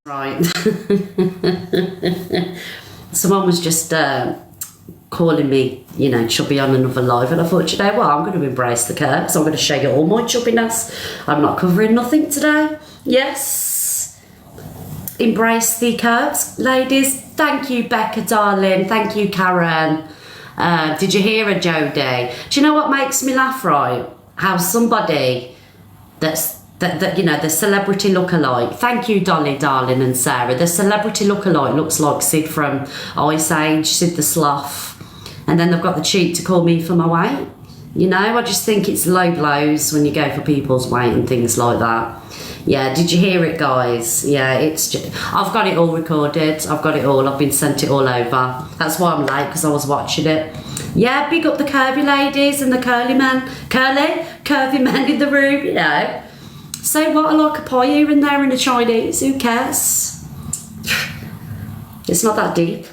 Right. Someone was just calling me, you know, chubby on another live, and I thought, you know what, I'm going to embrace the curves. I'm going to show you all my chubbiness. I'm not covering nothing today. Yes. Embrace the curves, ladies. Thank you, Becca, darling. Thank you, Karen. Did you hear her, Jodie? Do you know what makes me laugh, right? How somebody that you know, the celebrity lookalike. Thank you, Dolly, darling, and Sarah. The celebrity lookalike looks like Sid from Ice Age, Sid the Sloth. And then they've got the cheek to call me for my weight. You know, I just think it's low blows when you go for people's weight and things like that. Yeah, did you hear it, guys? Yeah, it's just, I've got it all recorded. I've got it all. I've been sent it all over. That's why I'm late, because I was watching it. Yeah, big up the curvy ladies and the curvy men in the room, you know. So what, I like a pie here and there in a Chinese, who cares? It's not that deep.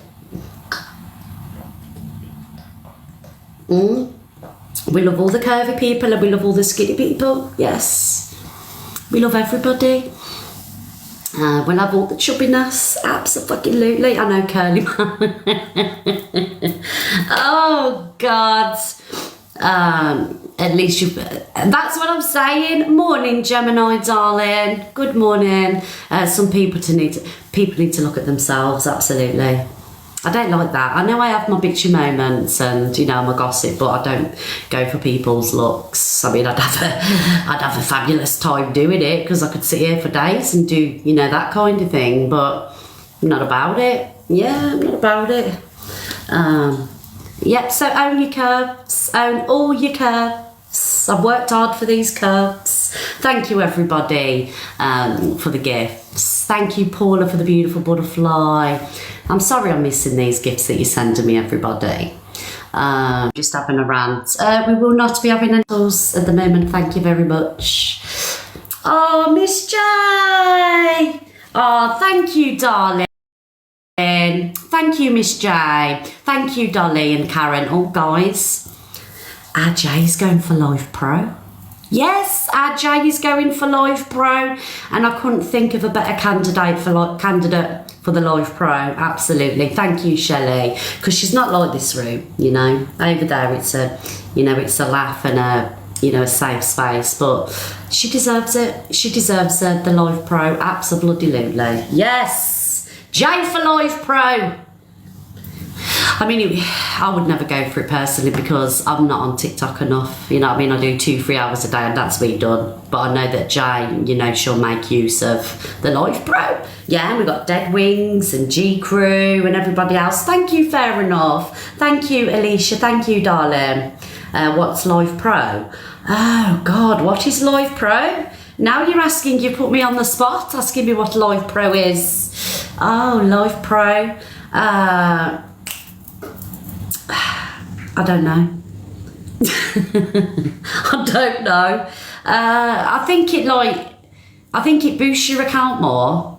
We love all the curvy people and we love all the skinny people, yes. We love everybody. We'll have all the chubbiness, absolutely. I know, curly man. Oh, God. At least you, that's what I'm saying. Morning, Gemini, darling. Good morning. Some people need to look at themselves, absolutely. I don't like that. I know I have my bitchy moments and, you know, I'm a gossip, but I don't go for people's looks. I mean, I'd have a fabulous time doing it, because I could sit here for days and do, you know, that kind of thing, but I'm not about it. Yeah, I'm not about it. Yep, so own your curves, own all your curves. I've worked hard for these curves. Thank you, everybody, for the gifts. Thank you, Paula, for the beautiful butterfly. I'm sorry I'm missing these gifts that you're sending me, everybody. Just having a rant. We will not be having any calls at the moment. Thank you very much. Oh, Miss J. Oh, thank you, darling. Thank you, Miss J. Thank you, Dolly and Karen. Oh, guys, our J is going for Live Pro. Yes, our J is going for Live Pro, and I couldn't think of a better candidate for the Live Pro. Absolutely. Thank you, Shelley, because she's not like this room, you know. Over there, it's a, you know, it's a laugh and a, you know, a safe space, but she deserves it. She deserves it. The Live Pro, absolutely. Yes, J for Live Pro. I mean, I would never go for it personally, because I'm not on TikTok enough. You know what I mean? I do 2-3 hours a day and that's me done. But I know that Jay, you know, she'll make use of the Live Pro. Yeah, and we've got Dead Wings and G Crew and everybody else. Thank you, fair enough. Thank you, Alicia. Thank you, darling. What's Live Pro? Oh, God, what is Live Pro? Now you're asking, you put me on the spot, asking me what Live Pro is. Oh, Live Pro. I don't know. I don't know. I think it boosts your account more.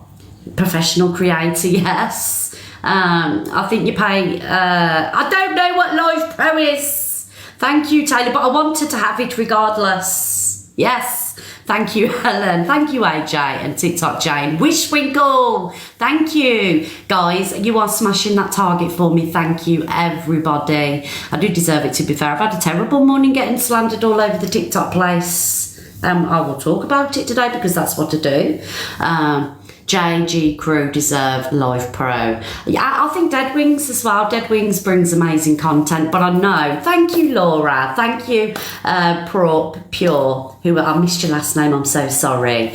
Professional creator, yes. I think you pay. I don't know what Live Pro is. Thank you, Taylor, but I wanted to have it regardless. Yes. Thank you, Helen. Thank you, AJ and TikTok Jane. Wishwinkle. Thank you. Guys, you are smashing that target for me. Thank you, everybody. I do deserve it, to be fair. I've had a terrible morning getting slandered all over the TikTok place. I will talk about it today, because that's what I do. JG Crew deserve Live Pro. Yeah, I think Dead Wings as well. Dead Wings brings amazing content, but I know. Thank you, Laura. Thank you, Pure, who I missed your last name. I'm so sorry.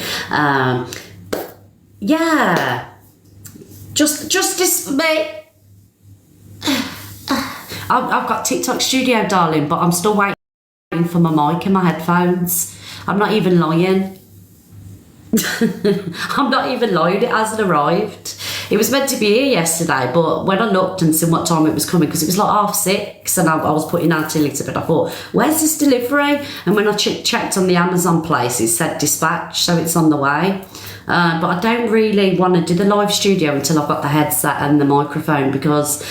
Yeah, justice for me. I've got TikTok Studio, darling, but I'm still waiting for my mic and my headphones. I'm not even lying. I'm not even lying, it hasn't arrived. It was meant to be here yesterday, but when I looked and seen what time it was coming, because it was like 6:30, and I was putting out till it, I thought, where's this delivery? And when I checked on the Amazon place, it said dispatch, so it's on the way. But I don't really want to do the live studio until I've got the headset and the microphone, because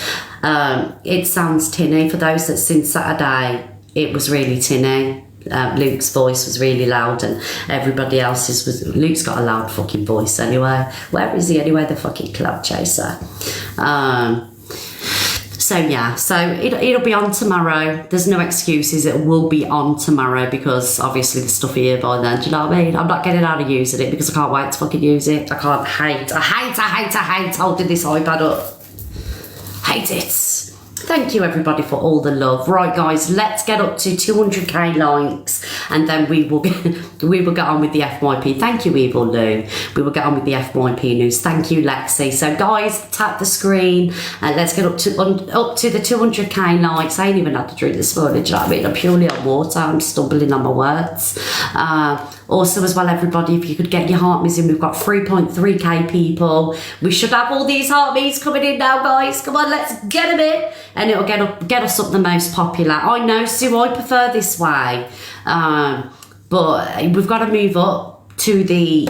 it sounds tinny. For those that seen Saturday, it was really tinny. Luke's voice was really loud and everybody else's was... Luke's got a loud fucking voice anyway. Where is he anyway, the fucking cloud chaser? So yeah, so it'll be on tomorrow. There's no excuses, it will be on tomorrow because obviously the stuff here by then, do you know what I mean? I'm not getting out of using it because I can't wait to fucking use it. I hate holding this iPad up. Hate it. Thank you everybody for all the love. Right guys, let's get up to 200k likes and then we will get on with the FYP. Thank you Evil Lou. We will get on with the FYP news. Thank you Lexi. So guys, tap the screen and let's get up to the 200k likes. I ain't even had to drink this morning, do you know what I mean? I'm purely on water, I'm stumbling on my words. Also as well everybody, if you could get your heart me's in, we've got 3.3k people. We should have all these heart me's coming in now guys. Come on, let's get them in. And it'll get us up the most popular. I know, Sue, I prefer this way. But we've got to move up to the,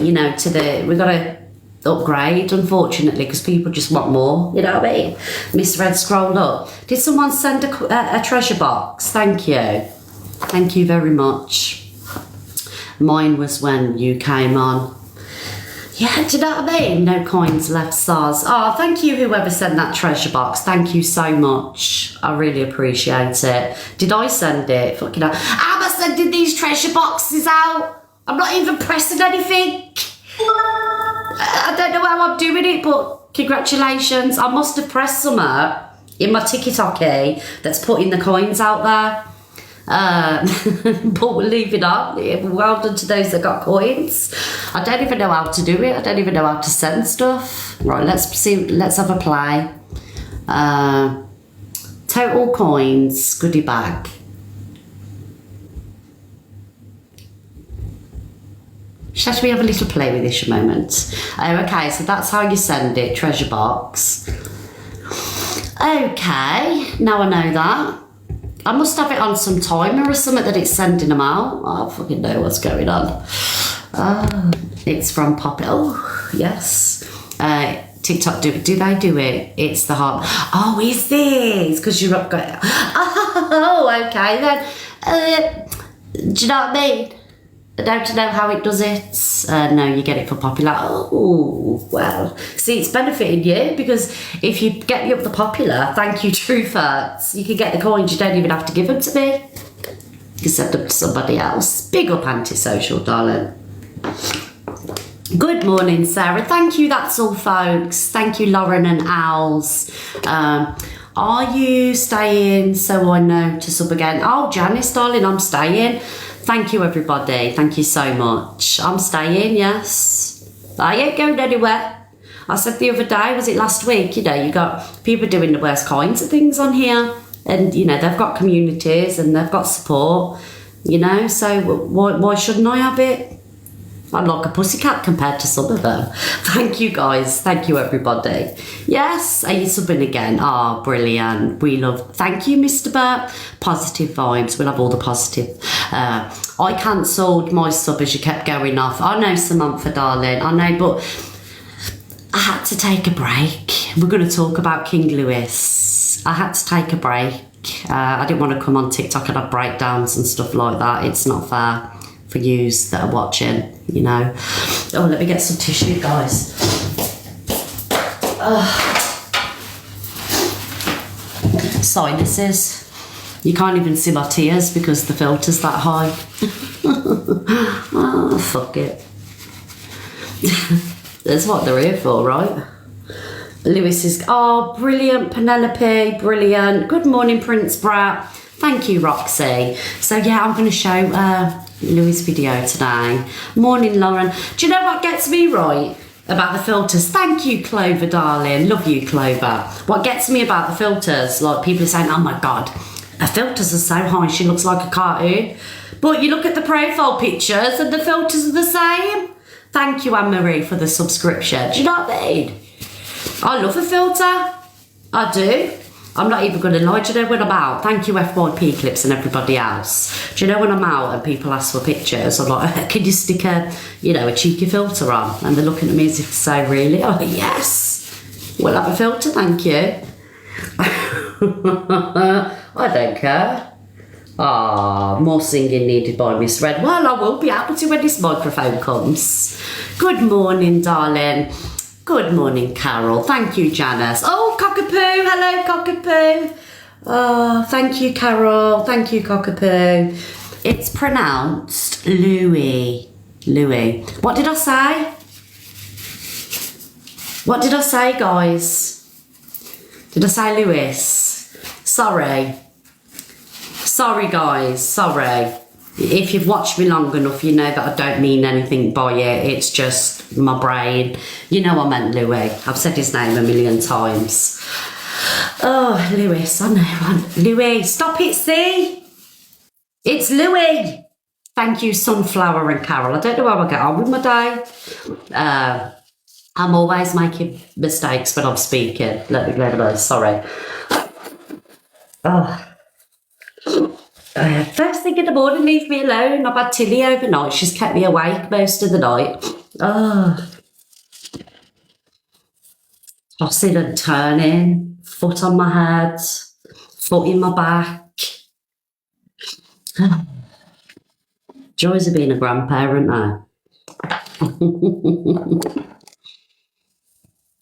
we've got to upgrade, unfortunately, because people just want more, you know what I mean? Miss Red, scroll up. Did someone send a treasure box? Thank you. Thank you very much. Mine was when you came on. Yeah, do you know what I mean? No coins left, stars. Oh, thank you whoever sent that treasure box. Thank you so much. I really appreciate it. Did I send it? Fucking hell. How am I sending these treasure boxes out? I'm not even pressing anything. I don't know how I'm doing it, but congratulations. I must have pressed something in my tiki-toki that's putting the coins out there. But we'll leave it on. Well done to those that got coins. I don't even know how to do it. I don't even know how to send stuff. Right, let's see. Let's have a play. Total coins, goodie bag. Shall we have a little play with this a moment? Oh, okay, so that's how you send it, treasure box. Okay, now I know that. I must have it on some timer or something that it's sending them out. I don't fucking know what's going on. It's from Poppy. Oh, yes. TikTok, do they do it? It's the heart. Oh, is this? Because you're up going. Oh, okay then. Do you know what I mean? I don't know how it does it. No, you get it for popular. Oh, well. See, it's benefiting you because if you get me up the popular, thank you, True Farts, you can get the coins. You don't even have to give them to me. You can send them to somebody else. Big up antisocial, darling. Good morning, Sarah. Thank you. That's all, folks. Thank you, Lauren and Owls. Are you staying so I know to sub again? Oh, Janice, darling, I'm staying. Thank you, everybody. Thank you so much. I'm staying, yes. I ain't going anywhere. I said the other day, was it last week? You got people doing the worst kinds of things on here. And, they've got communities and they've got support, so why shouldn't I have it? I'm like a pussycat compared to some of them. Thank you, guys. Thank you, everybody. Yes, are you subbing again? Oh, brilliant. We love... Thank you, Mr. Burt. Positive vibes. We'll have all the positive. I cancelled my sub as you kept going off. I know, Samantha, darling. I know, but I had to take a break. We're going to talk about King Louis. I had to take a break. I didn't want to come on TikTok and have breakdowns and stuff like that. It's not fair for yous that are watching, Oh, let me get some tissue, guys. Sinuses. You can't even see my tears because the filter's that high. Oh, fuck it. That's what they're here for, right? Lewis is... Oh, brilliant, Penelope. Brilliant. Good morning, Prince Brat. Thank you, Roxy. So, yeah, I'm going to show... Louis' video today. Morning, Lauren. Do you know what gets me right about the filters? Thank you, Clover, darling. Love you, Clover. What gets me about the filters, like people are saying, oh my God, her filters are so high, she looks like a cartoon. But you look at the profile pictures and the filters are the same. Thank you, Anne-Marie, for the subscription. Do you know what I mean? I love a filter. I do. I'm not even going to lie. Do you know when I'm out? Thank you, FYP Clips and everybody else. Do you know when I'm out and people ask for pictures, I'm like, can you stick a cheeky filter on? And they're looking at me as if to say, really? Oh, yes. We'll have a filter, thank you. I don't care. Ah, more singing needed by Miss Red. Well, I will be able to when this microphone comes. Good morning, darling. Good morning, Carol. Thank you, Janice. Oh, Cockapoo. Hello, Cockapoo. Oh, thank you, Carol. Thank you, Cockapoo. It's pronounced Louis. Louis. What did I say? What did I say, guys? Did I say Lewis? Sorry. Sorry, guys. Sorry. If you've watched me long enough, you know that I don't mean anything by it. It's just my brain. You know I meant Louis. I've said his name a million times. Oh, Lewis. I know. Louis. Stop it, see? It's Louis. Thank you, Sunflower and Carol. I don't know how I get on with my day. I'm always making mistakes when I'm speaking. Let me know. Sorry. Oh. First thing in the morning, leave me alone. I've had Tilly overnight. She's kept me awake most of the night. Oh. Tossing and turning. Foot on my head. Foot in my back. Joys of being a grandparent now.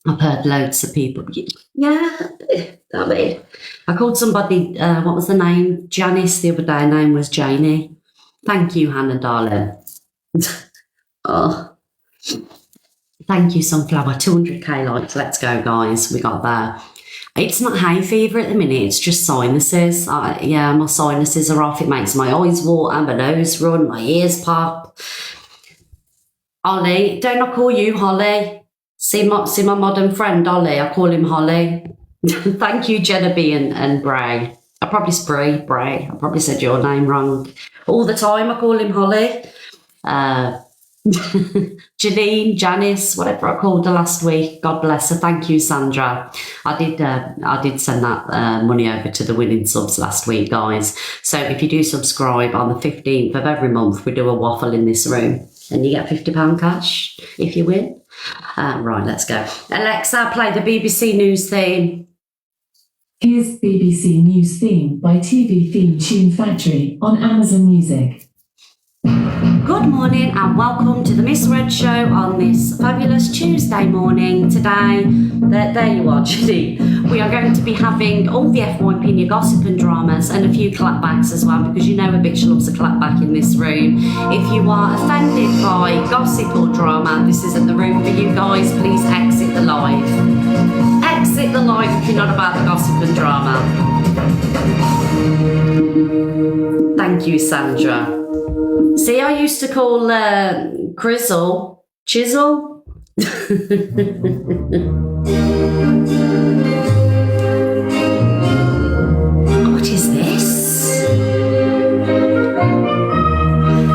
I've heard loads of people. Yeah, I mean, I called somebody, what was the name? Janice the other day. Her name was Janie. Thank you, Hannah, darling. Oh, thank you, Sunflower. 200k likes. Let's go, guys. We got there. It's not hay fever at the minute. It's just sinuses. Yeah, my sinuses are off. It makes my eyes water, my nose run, my ears pop. Ollie, don't I call you Holly? See my modern friend, Ollie. I call him Holly. Thank you, Jennaby and Bray. I probably Bray. I probably said your name wrong. All the time I call him Holly. Janine, Janice, whatever I called her last week. God bless her. Thank you, Sandra. I did send that money over to the winning subs last week, guys. So if you do subscribe on the 15th of every month, we do a waffle in this room. And you get £50 cash if you win. Right, let's go. Alexa, play the BBC News theme. Here's BBC News theme by TV Theme Tune Factory on Amazon Music. Good morning and welcome to the Miss Red Show on this fabulous Tuesday morning. Today, there you are, Judy. We are going to be having all the FYP gossip and dramas and a few clapbacks as well, because you know a bitch loves a clapback in this room. If you are offended by gossip or drama, this isn't the room for you guys. Please exit the live. Exit the live if you're not about the gossip and drama. Thank you, Sandra. See, I used to call Chisel. What is this?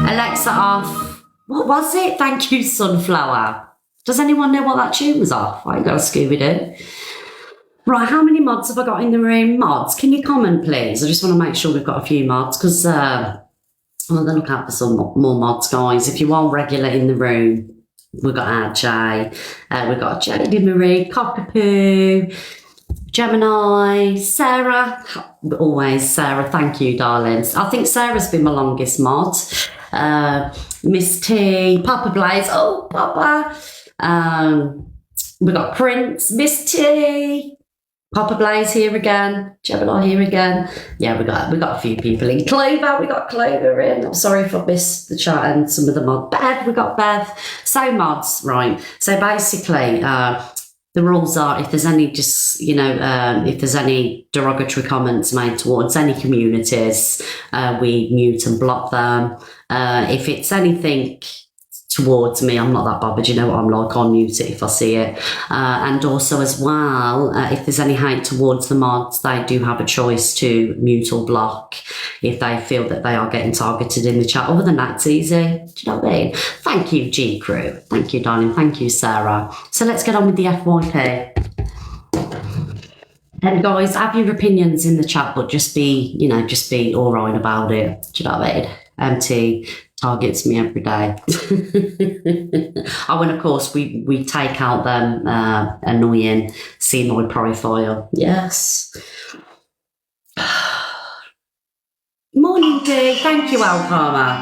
Alexa off. What was it? Thank you, Sunflower. Does anyone know what that tune was off? I ain't got a Scooby-Doo. Right, how many mods have I got in the room? Mods, can you comment, please? I just want to make sure we've got a few mods, because I'm going to look out for some more mods, guys. If you are regular in the room, we've got RJ, we've got JD Marie, Cockapoo, Gemini, Sarah. Always Sarah, thank you, darlings. I think Sarah's been my longest mod. Miss T, Papa Blaze, oh, Papa. We've got Prince, Miss T, Papa Blaze here again, Gemini here again. Yeah, we got a few people in. Clover, we got Clover in. I'm sorry if I missed the chat and some of the mods. Bev, we got Bev. So mods, right. So basically, the rules are, if there's any if there's any derogatory comments made towards any communities, we mute and block them. If it's anything towards me, I'm not that bothered. You know what I'm like, I'll mute it if I see it. And also as well, if there's any hate towards the mods, they do have a choice to mute or block if they feel that they are getting targeted in the chat. Other than that, it's easy. Do you know what I mean? Thank you, G Crew. Thank you, darling. Thank you, Sarah. So let's get on with the FYP. And guys, have your opinions in the chat, but just be all right about it. Do you know what I mean? MT targets me every day. Oh, and of course, we take out them annoying see my profile. Yes. Morning, Dee. Thank you, Al Palmer.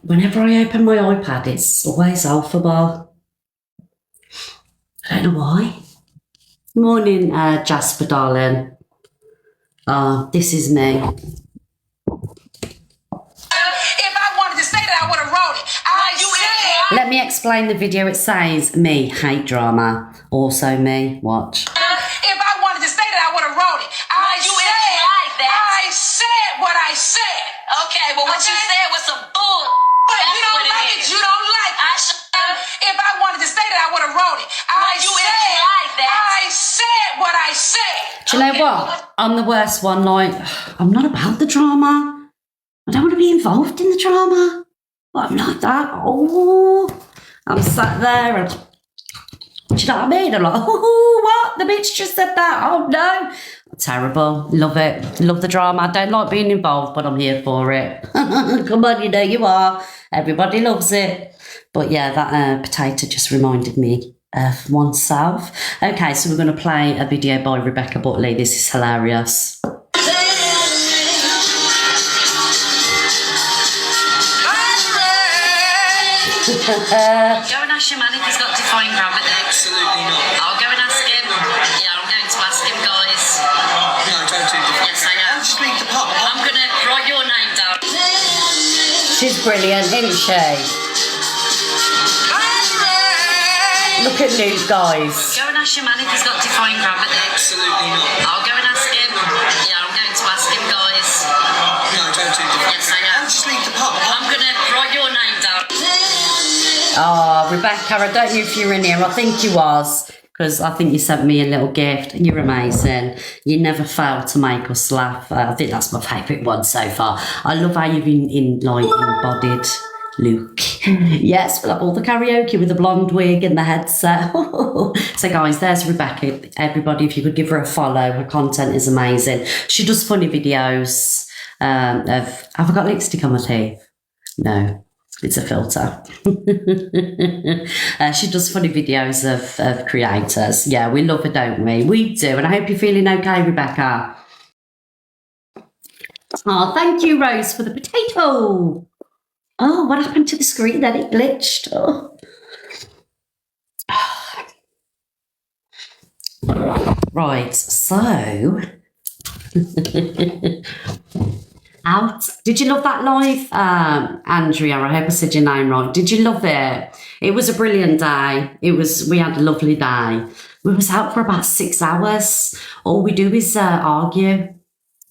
Whenever I open my iPad, it's always Alpha Bar. I don't know why. Morning, Jasper, darling. This is me. If I wanted to say that, I would have wrote it. Let me explain the video. It says, me, hate drama. Also me, watch. If I wanted to say that, I would have wrote it. I said what I said. Okay, well, what you said was some bull. But you don't like it. You don't like it. If I wanted to say that, I would have wrote it. I said what I said. Do you know what? I'm the worst one. Like, I'm not about the drama. I don't want to be involved in the drama. I'm like that. Oh, I'm sat there and, do you know what I mean? I'm like, oh, what? The bitch just said that. Oh, no. Terrible. Love it. Love the drama. I don't like being involved, but I'm here for it. Come on, you know you are. Everybody loves it. But yeah, that potato just reminded me of oneself. Okay, so we're going to play a video by Rebecca Butley. This is hilarious. Go and ask your man if he's got defying gravity. Absolutely not. I'll go and ask him. Yeah, I'm going to ask him, guys. No, don't do that. Yes, I am. Just leave the pub. I'm going to write your name down. She's brilliant, isn't she? Look at Luke, guys. Go and ask your man if he's got defying gravity. Absolutely not. I'll go and ask him. Yeah, I'm going to ask him, guys. No, don't do that. Yes, I am. Just leave the pub. I'm going to write your name down. Oh, Rebecca, I don't know if you're in here. I think you was, because I think you sent me a little gift. You're amazing. You never fail to make us laugh. I think that's my favourite one so far. I love how you've embodied Luke. Yes, like all the karaoke with the blonde wig and the headset. So guys, there's Rebecca. Everybody, if you could give her a follow, her content is amazing. She does funny videos of, have I got lipstick on my teeth? No. It's a filter. She does funny videos of creators. Yeah, we love her, don't we? We do. And I hope you're feeling okay, Rebecca. Oh, thank you, Rose, for the potato. Oh, what happened to the screen then? It glitched. Oh. Right, so... Out. Did you love that live, Andrea? I hope I said your name right. Did you love it? It was a brilliant day. We had a lovely day. We was out for about 6 hours. All we do is argue.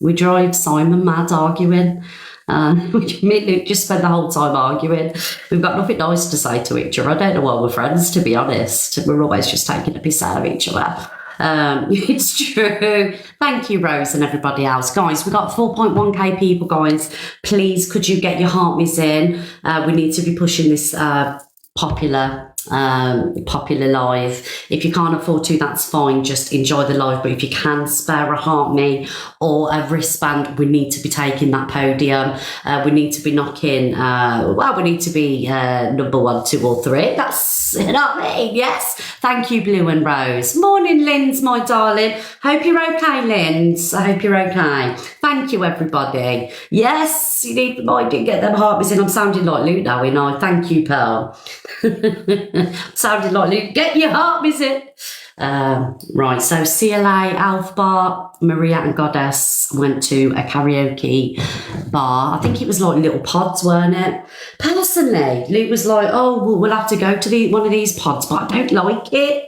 We drive Simon mad arguing. Me and Luke just spend the whole time arguing. We've got nothing nice to say to each other. I don't know why we're friends, to be honest. We're always just taking a piss out of each other. It's true. Thank you, Rose, and everybody else. Guys, we've got 4.1k people, guys. Please, could you get your heartbeats in? We need to be pushing this popular live. If you can't afford to, that's fine. Just enjoy the live. But if you can spare a heart me or a wristband, we need to be taking that podium. We need to be knocking. We need to be number 1, 2, or 3. That's, you know what I mean? Yes. Thank you, Blue and Rose. Morning, Linz, my darling. Hope you're okay, Linz. I hope you're okay. Thank you, everybody. Yes, you need to get them heartbeats in. I'm sounding like Luke now, you know. Thank you, Pearl. Sounded like Luke. Get your heartbeats in. Right, so CLA, Alf Bar, Maria and Goddess went to a karaoke bar. I think it was like little pods, weren't it? Personally, Luke was like, oh, well, we'll have to go to one of these pods, but I don't like it.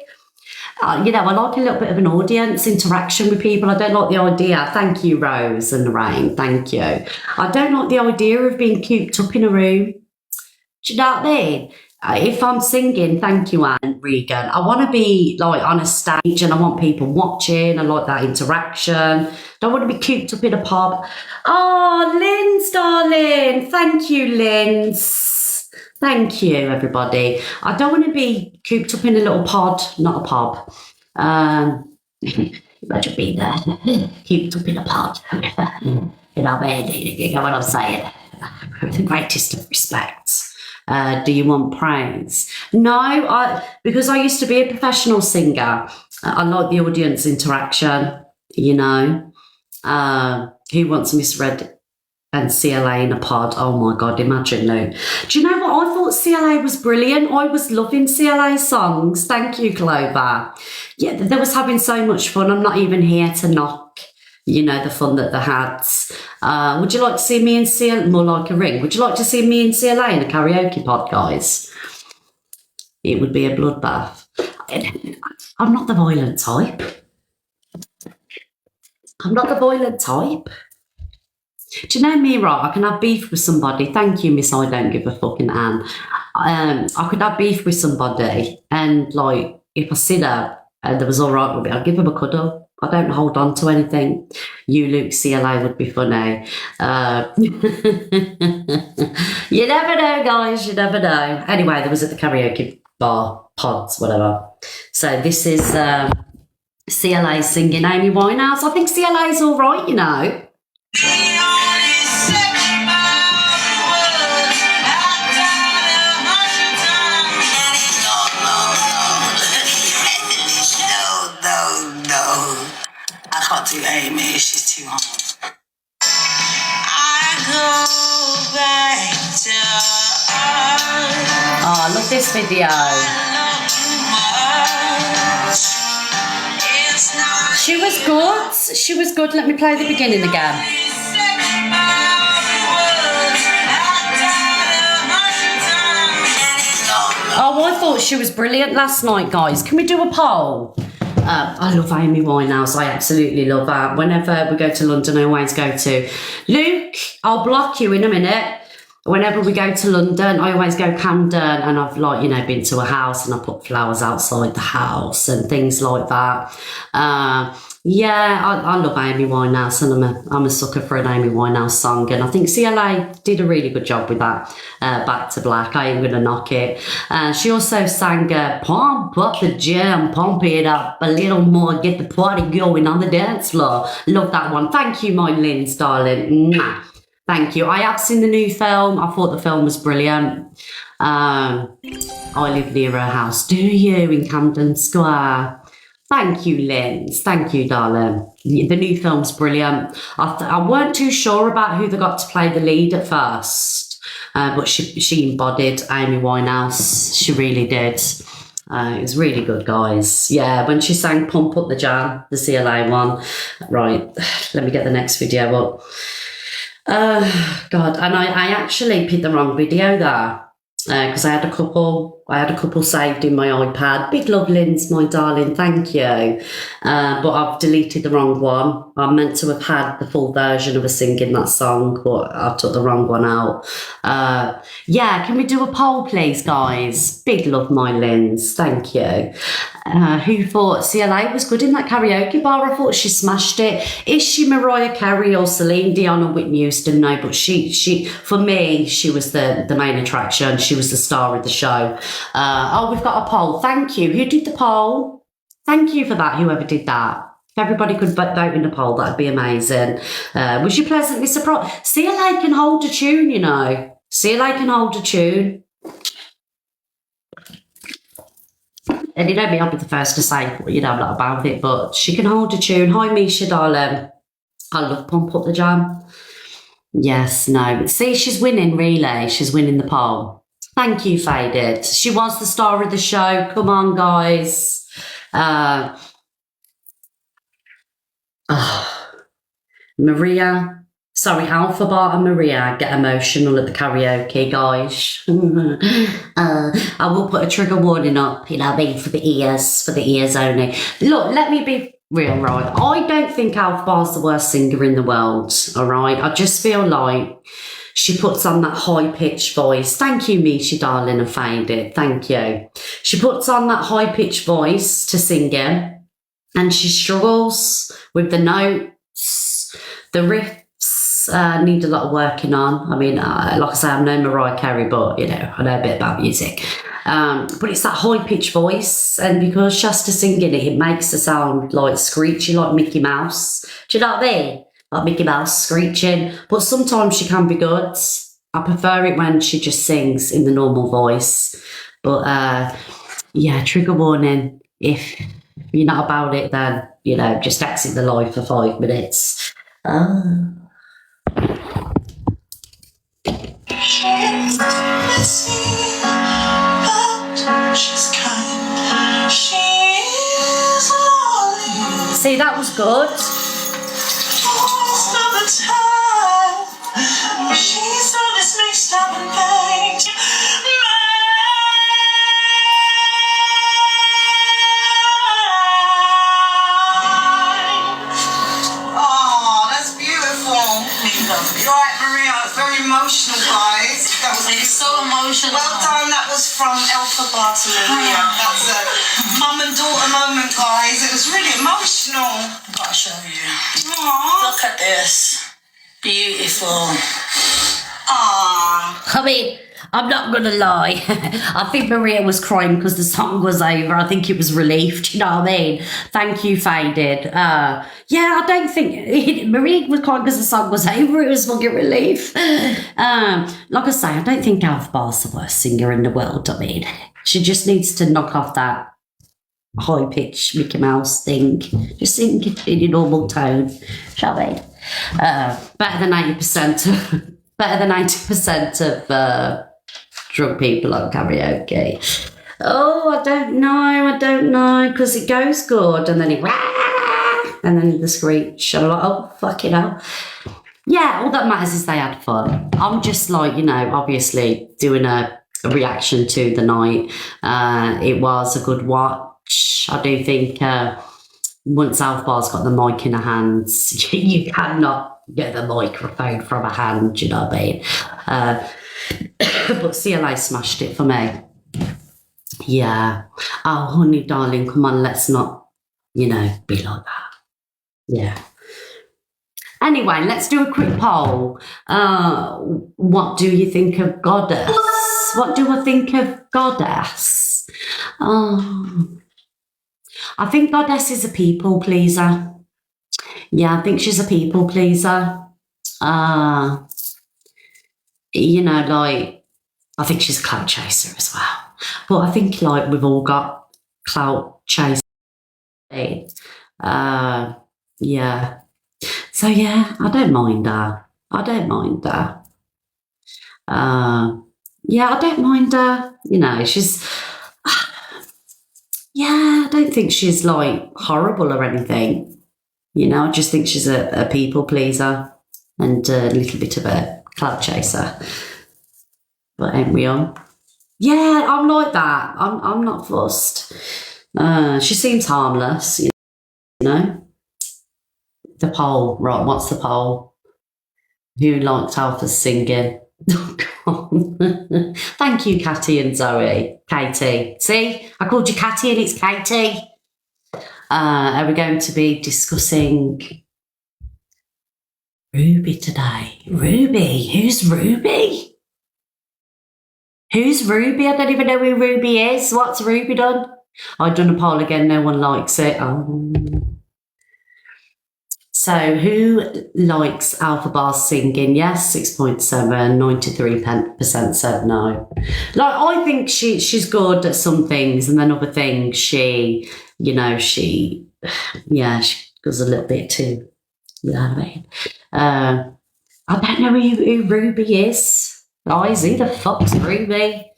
I like a little bit of an audience interaction with people. I don't like the idea. Thank you, Rose and Lorraine. Thank you. I don't like the idea of being cooped up in a room. Do you know what I mean? If I'm singing, thank you, Anne Regan. I want to be like on a stage and I want people watching. I like that interaction. Don't want to be cooped up in a pub. Oh, Lynn's darling. Thank you, Lynn's. Thank you, everybody. I don't want to be cooped up in a little pod, not a pub. Imagine being there, cooped up in a pod. You know what I mean? You know what I'm saying? With the greatest of respect. Do you want praise? No, because I used to be a professional singer I like the audience interaction, you know. Who Wants Misread and CLA in a pod? Oh my God, imagine, Luke. Do you know what? I thought CLA was brilliant. I was loving CLA songs. Thank you, Clover. Yeah, they was having so much fun. I'm not even here to knock, you know, the fun that they had. Would you like to see me and CLA, more like a ring? Would you like to see me and CLA in a karaoke pod, guys? It would be a bloodbath. I'm not the violent type. I'm not the violent type. Do you know me, right? I can have beef with somebody. Thank you, Miss I Don't Give a Fucking Anne. I could have beef with somebody, and like if I sit there and there was all right with me, I'd give them a cuddle. I don't hold on to anything. You, Luke, CLA would be funny. You never know, guys. You never know. Anyway, there was at the karaoke bar, pods, whatever. So this is CLA singing Amy Winehouse. I think CLA's all right, you know. I can't do Amy, she's too hard. I go back to Oh, I love this video. She was good. She was good. Let me play the beginning again. Oh, I thought she was brilliant last night, guys. Can we do a poll? I love Amy Winehouse. I absolutely love her. Whenever we go to London, I always go to Luke. I'll block you in a minute. Whenever we go to London, I always go Camden, and I've like, you know, been to a house and I put flowers outside the house and things like that. Yeah, I love Amy Winehouse, and I'm a sucker for an Amy Winehouse song, and I think CLA did a really good job with that. Back to Black, I ain't gonna knock it. She also sang Pump Up the Jam, Pump It Up a little more, get the party going on the dance floor. Love that one. Thank you, my Lynn's darling. Mwah. Thank you. I have seen the new film. I thought the film was brilliant. I live near her house. Do you, in Camden Square? Thank you, Linz. Thank you, darling. The new film's brilliant. I weren't too sure about who they got to play the lead at first, but she embodied Amy Winehouse. She really did. It was really good, guys. Yeah, when she sang Pump Up the Jam, the CLA one. Right, let me get the next video up. God, and I actually picked the wrong video there because I had a couple saved in my iPad. Big love, Linz, my darling, thank you. But I've deleted the wrong one. I meant to have had the full version of her singing that song, but I took the wrong one out. Yeah, can we do a poll, please, guys? Big love, my Linz, thank you. Who thought CLA was good in that karaoke bar? I thought she smashed it. Is she Mariah Carey or Celine Dion or Whitney Houston? No, but she for me, she was the main attraction. She was the star of the show. Oh, we've got a poll. Thank you. Who did the poll? Thank you for that, whoever did that. If everybody could vote in the poll, that'd be amazing. Was you pleasantly surprised? CLA can hold a tune, you know. CLA can hold a tune. And you know me, I'll be the first to say, you know, not about it, but she can hold a tune. Hi, Misha, darling. I love Pump Up the Jam. Yes, no. See, she's winning, really. She's winning the poll. Thank you, Faded. She was the star of the show. Come on, guys. Maria, sorry, Alphabet and Maria get emotional at the karaoke, guys. I will put a trigger warning up, you know, for the ears only. Look, let me be real, right? I don't think Alphabet's the worst singer in the world, all right? I just feel like she puts on that high-pitched voice. Thank you, Misha, darling, and Faded. Thank you. She puts on that high-pitched voice to sing in, and she struggles with the notes. The riffs need a lot of working on. I mean, like I say, I'm no Mariah Carey, but, you know, I know a bit about music. But it's that high-pitched voice, and because Shasta singing it, it makes her sound like screechy, like Mickey Mouse. Do you know what I mean? Like Mickey Mouse screeching. But sometimes she can be good. I prefer it when she just sings in the normal voice. But, yeah, trigger warning. If If you're not about it, then, you know, just exit the live for 5 minutes. She's messy, but she's kind. She's lonely. See, that was good. Most of the time, she's always mixed up and paid. Oh, that's beautiful. You're right, Maria. Very emotional, guys. That was It's so emotional. well done. That was from Alpha Bar to Maria. That's a mum and daughter moment, guys. It was really emotional. I've got to show you. Aww. Look at this. Beautiful. Aww. I mean, I'm not going to lie. I think Maria was crying because the song was over. I think it was relief. Do you know what I mean? Thank you, Faded. Yeah, I don't think... Maria was crying because the song was over. It was fucking relief. Like I say, I don't think Alf Bar's the worst singer in the world. I mean, she just needs to knock off that high-pitched Mickey Mouse thing. Just sing in your normal tone, shall we? Better than 80% of... Better than 90% of drunk people on karaoke. Oh, I don't know, because it goes good, and then and then the screech. I'm like, oh, fucking hell. Yeah, all that matters is they had fun. I'm just like, you know, obviously doing a reaction to the night. It was a good watch. I do think once Alf Bar's got the mic in her hands, you cannot get the microphone from a hand, you know what I mean? But CLA smashed it for me. Yeah. Oh, honey, darling, come on, let's not, you know, be like that. Yeah. Anyway, let's do a quick poll. What do you think of Goddess? What do I think of Goddess? I think Goddess is a people pleaser. Yeah, I think she's a people pleaser. You know, like, I think she's a clout chaser as well. But I think, like, we've all got clout chasing. Yeah. So, yeah, I don't mind her. Yeah, I don't mind her. You know, she's... Yeah, I don't think she's, like, horrible or anything. You know, I just think she's a people pleaser and a little bit of a clout chaser. But ain't we all? Yeah, I'm like that. I'm not fussed. She seems harmless, you know. The poll, right? What's the poll? Who liked Alpha's singing? Thank you, Catty and Zoe. Katie. See, I called you Catty and it's Katie. Are we going to be discussing Ruby today? Ruby? Who's Ruby? Who's Ruby? I don't even know who Ruby is. What's Ruby done? I've done a poll again. No one likes it. So who likes Alpha Bar's singing? Yes, 6.7. 93% said no. Like, I think she's good at some things, and then other things she goes a little bit too, you know what I mean? I don't know who Ruby is. Guys, who the fuck's Ruby?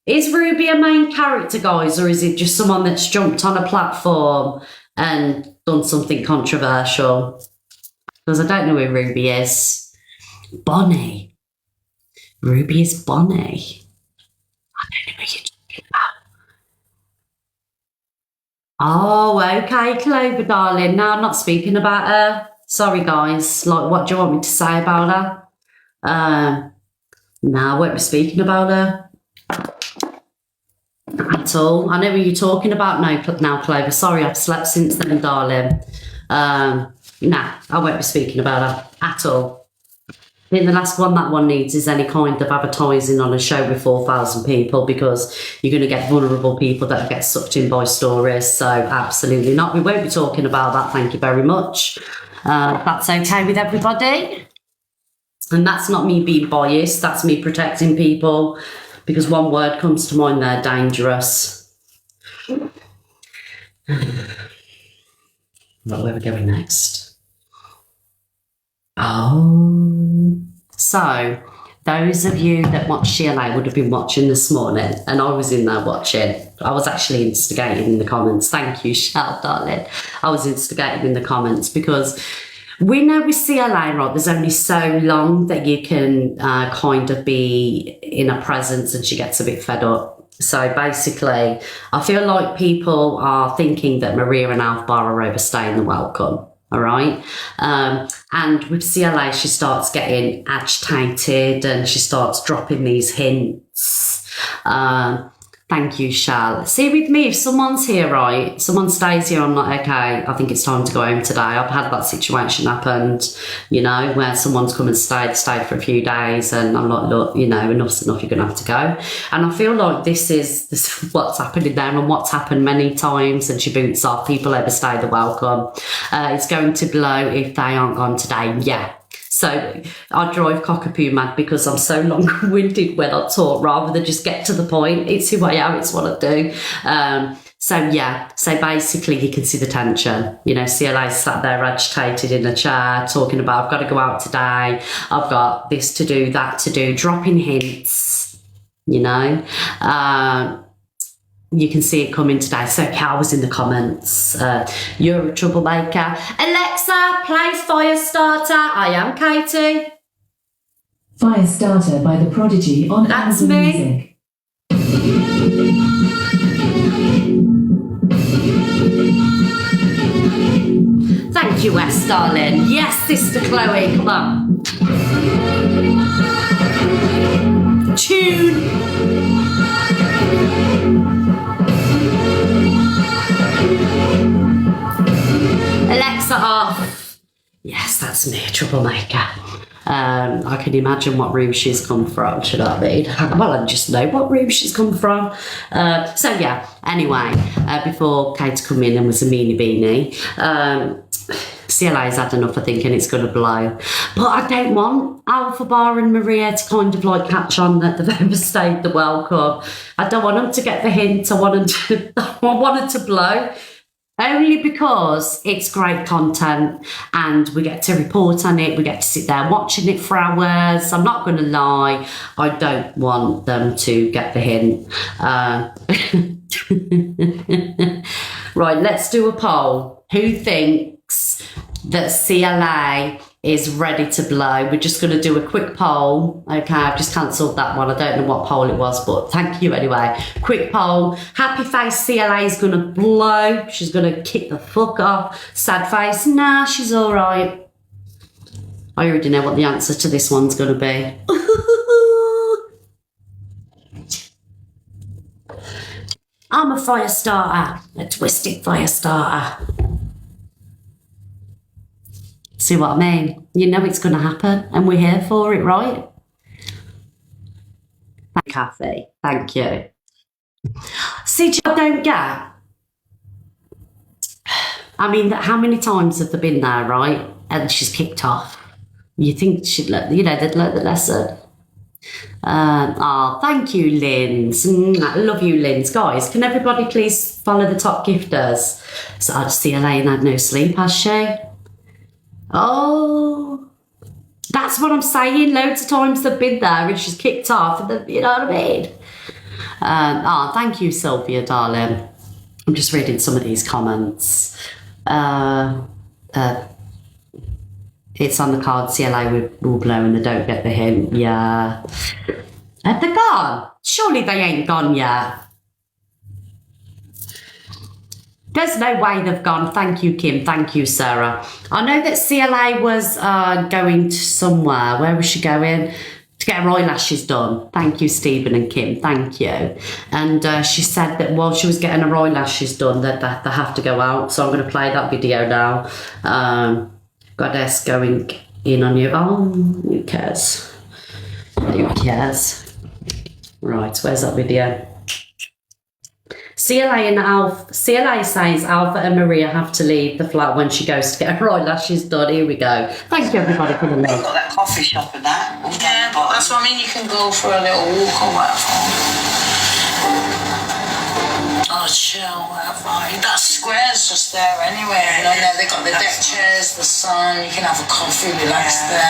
Is Ruby a main character, guys, or is it just someone that's jumped on a platform and done something controversial? Because I don't know who Ruby is. Bonnie. Ruby is Bonnie. I don't know who you're talking about. Oh, okay, Clover, darling. No, I'm not speaking about her. Sorry, guys. Like, what do you want me to say about her? No, I won't be speaking about her at all. I know who you're talking about now, Clover. Sorry, I've slept since then, darling. Nah, I won't be speaking about her at all. I think the last one that one needs is any kind of advertising on a show with 4,000 people, because you're going to get vulnerable people that get sucked in by stories. So absolutely not. We won't be talking about that. Thank you very much. That's okay with everybody. And that's not me being biased. That's me protecting people, because one word comes to mind there: dangerous. Right, where are we going next? Oh, so those of you that watched CLA would have been watching this morning, and I was in there watching. I was actually instigating in the comments. Thank you, Shell, darling. I was instigating in the comments because we know with CLA, right, there's only so long that you can kind of be in her presence and she gets a bit fed up. So basically, I feel like people are thinking that Maria and Alf Bar are overstaying the welcome. All right. And with CLA, she starts getting agitated and she starts dropping these hints. Thank you, Shal. See, with me, if someone's here, right, someone stays here, I'm like, okay, I think it's time to go home today. I've had that situation happened, you know, where someone's come and stayed for a few days and I'm like, look, you know, enough's enough, you're going to have to go. And I feel like this is what's happening there and what's happened many times, and she boots off. People overstay the welcome. It's going to blow if they aren't gone today. Yeah. So I drive cockapoo mad because I'm so long-winded when I talk rather than just get to the point. It's who I am, it's what I do. So yeah, so basically you can see the tension. You know, CLA sat there agitated in a chair talking about, I've got to go out today, I've got this to do, that to do, dropping hints, you know. You can see it coming today. So Cal was in the comments. You're a troublemaker. Alexa, play Firestarter. I am Katie. Firestarter by The Prodigy on That's Amazon me. Music. Thank you, Wes, darling. Yes, Sister Chloe, come on. Tune. Alexa off. Yes, that's me, a troublemaker. I can imagine what room she's come from, should I mean? Well, I just know what room she's come from. So yeah, anyway, before Kate come in and was a meanie beanie, CLA's had enough of thinking it's going to blow. But I don't want Alpha Bar and Maria to kind of like catch on that they've overstayed the welcome. I don't want them to get the hint. I want it to blow. Only because it's great content and we get to report on it. We get to sit there watching it for hours. I'm not going to lie. I don't want them to get the hint. Right, let's do a poll. Who thinks that CLA is ready to blow? We're just going to do a quick poll. Okay, I've just cancelled that one. I don't know what poll it was, but thank you anyway. Quick poll. Happy face, CLA is going to blow. She's going to kick the fuck off. Sad face, nah, she's all right. I already know what the answer to this one's going to be. I'm a fire starter, a twisted fire starter. See what I mean? You know it's going to happen and we're here for it, right? Thank Kathy. Thank you. See, I don't get. I mean, how many times have they been there, right? And she's kicked off. You think she'd let, you know, they'd learn the lesson. Thank you, Linz. I love you, Linz. Guys, can everybody please follow the top gifters? So I just see Elaine had no sleep, has she? Oh, that's what I'm saying. Loads of times they've been there and she's kicked off, and you know what I mean? Thank you, Sylvia, darling. I'm just reading some of these comments. It's on the card, CLA will blow and they don't get the hint. Yeah. Have they gone? Surely they ain't gone yet. There's no way they've gone. Thank you, Kim. Thank you, Sarah. I know that CLA was going to somewhere. Where was she going? To get her eyelashes done. Thank you, Stephen and Kim. Thank you. And she said that while she was getting her eyelashes done, that they have to go out. So I'm going to play that video now. Goddess going in on you. Oh, who cares? Who cares? Right, where's that video? CLA says Alpha and Maria have to leave the flat when she goes to get her eyelashes done. Here we go. Thank you, everybody, for the link. Got that coffee shop and that. Yeah, but that's what I mean. You can go for a little walk or whatever. Oh, want to chill, whatever. That square's just there anyway. You know, they got the deck chairs, the sun. You can have a coffee, relax there.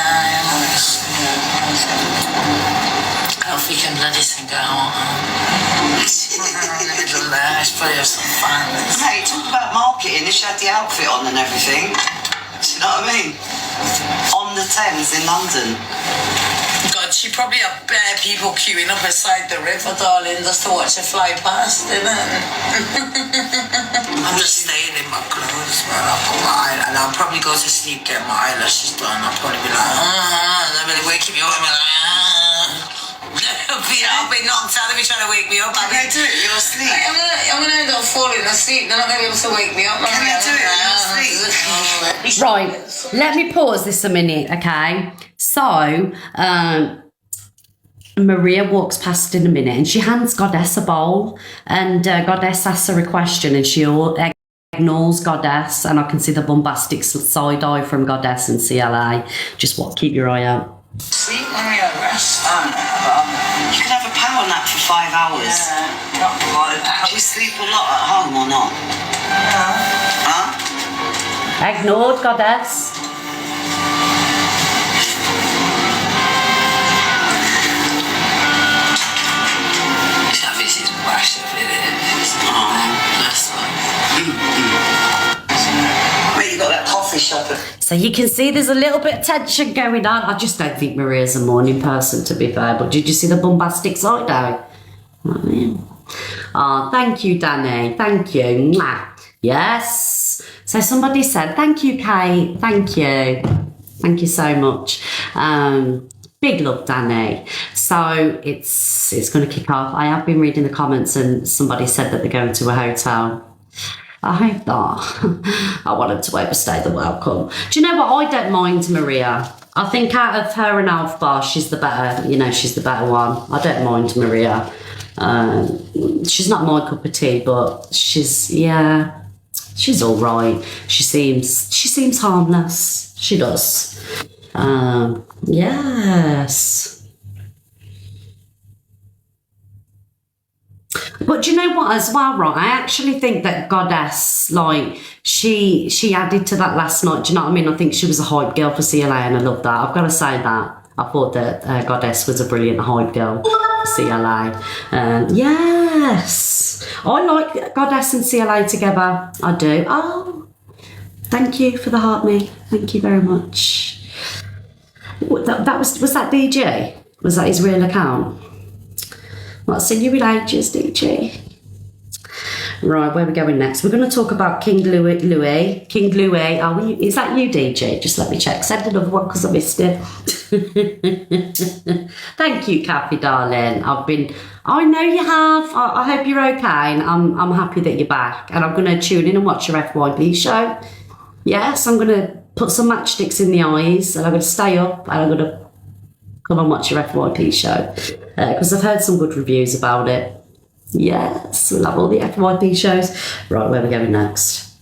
Coffee can bloody thing go on. In the middle there, it's probably have some fun. Hey, talk about marketing. She had the outfit on and everything. Do you know what I mean? On the Thames in London. God, she probably had bare people queuing up beside the river, darling, just to watch her fly past, didn't it? I'm just staying in my clothes, man. I'll put my eyelash, and I'll probably go to sleep, get my eyelashes done. I'll probably be like, and they'll be waking me up, and I'll be knocked out, they'll be trying to wake me up. Can they do it? You're asleep. I'm gonna end up falling asleep, they're not gonna be able to wake me up. Can they do it? You're asleep. Right, let me pause this a minute, okay? So, Maria walks past in a minute and she hands Goddess a bowl, and Goddess asks her a question and she ignores Goddess, and I can see the bombastic side eye from Goddess and CLA. Just keep your eye out. Sleep, Maria, rest. You can have a power nap for 5 hours. Not quite. Do you sleep a lot at home or not? Huh? Ignored, Goddess. This is massive, Wait, you got that coffee shop. So you can see there's a little bit of tension going on. I just don't think Maria's a morning person, to be fair. But did you see the bombastic side eye? Oh, thank you, Danny. Thank you. Mwah. Yes. So somebody said, thank you, Kate. Thank you. Thank you so much. Big love, Danny. So it's going to kick off. I have been reading the comments and somebody said that they're going to a hotel. I hope not. I want them to overstay the welcome. Do you know what? I don't mind Maria. I think out of her and Alf Bar, she's the better, she's the better one. I don't mind Maria. She's not my cup of tea, but she's all right. She seems harmless. She does. Yes. But do you know what as well, right? I actually think that Goddess, she added to that last night. Do you know what I mean? I think she was a hype girl for CLA and I love that. I've got to say that. I thought that Goddess was a brilliant hype girl for CLA. Yes. I like Goddess and CLA together. I do. Oh, thank you for the heart, me. Thank you very much. Was that DJ? Was that his real account? Not seen you in ages, DJ. Right, where are we going next? We're going to talk about King Louis. King Louis. Is that you, DJ? Just let me check. Send another one because I missed it. Thank you, Kathy, darling. I know you have. I hope you're okay, and I'm happy that you're back. And I'm going to tune in and watch your FYP show. Yes, I'm going to put some matchsticks in the eyes, and I'm going to stay up, and I'm going to come and watch your FYP show because I've heard some good reviews about it. Yes, we'll have all the FYP shows. Right, where are we going next?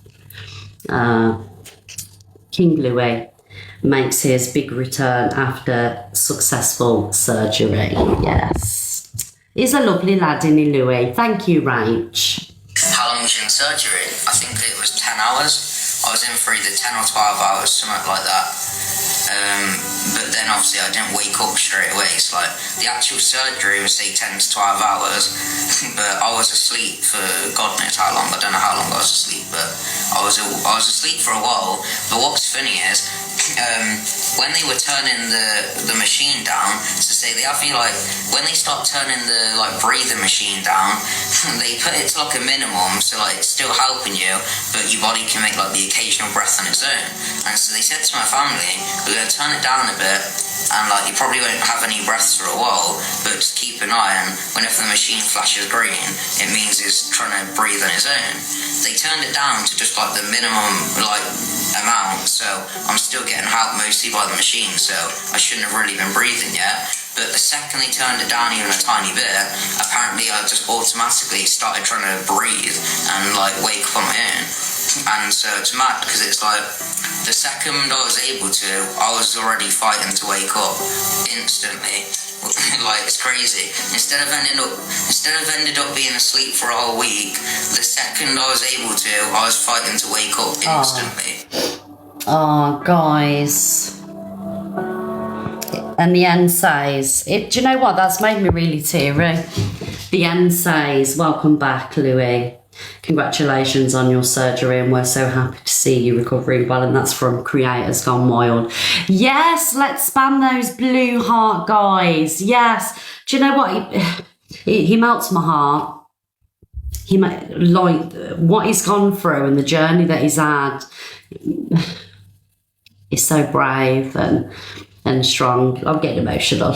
King Louis makes his big return after successful surgery. Yes. He's a lovely lad, isn't he, Louis? Thank you, Rach. How long was you in surgery? I think it was 10 hours. I was in for either 10 or 12 hours, something like that. But then obviously I didn't wake up straight away. It's like the actual surgery was say 10 to 12 hours, but I was asleep for God knows how long. I don't know how long I was asleep, but I was asleep for a while. But what's funny is when they were turning the machine down, they have you when they start turning the breathing machine down, they put it to a minimum, so it's still helping you, but your body can make the occasional breath on its own. And so they said to my family, we're going to turn it down a bit, and you probably won't have any breaths for a while, but just keep an eye on whenever the machine flashes green, it means it's trying to breathe on its own. They turned it down to just the minimum amount, so I'm still getting help mostly by the machine, so I shouldn't have really been breathing yet. But the second they turned it down even a tiny bit, apparently I just automatically started trying to breathe and wake up on my own. And so it's mad because it's the second I was able to, I was already fighting to wake up instantly. Like, it's crazy. Instead of ended up being asleep for a whole week, the second I was able to, I was fighting to wake up instantly. Oh, guys. And the end says, do you know what? That's made me really teary. The end says, welcome back, Louis. Congratulations on your surgery, and we're so happy to see you recovering well. And that's from Creators Gone Wild. Yes, let's spam those blue heart, guys. Yes. Do you know what? He melts my heart. Like what he's gone through and the journey that he's had. He's so brave and strong. I'm getting emotional.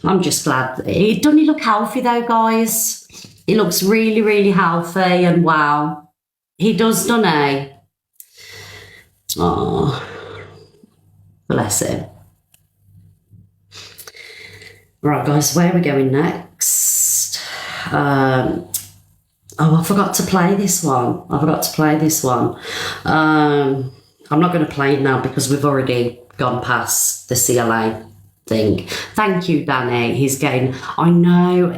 I'm just glad. Doesn't he look healthy though, guys? He looks really, really healthy, and wow. He does, doesn't he? Oh, bless him. Right, guys, where are we going next? Oh, I forgot to play this one. I'm not going to play it now because we've already gone past the CLA thing. Thank you, Danny. He's getting, I know,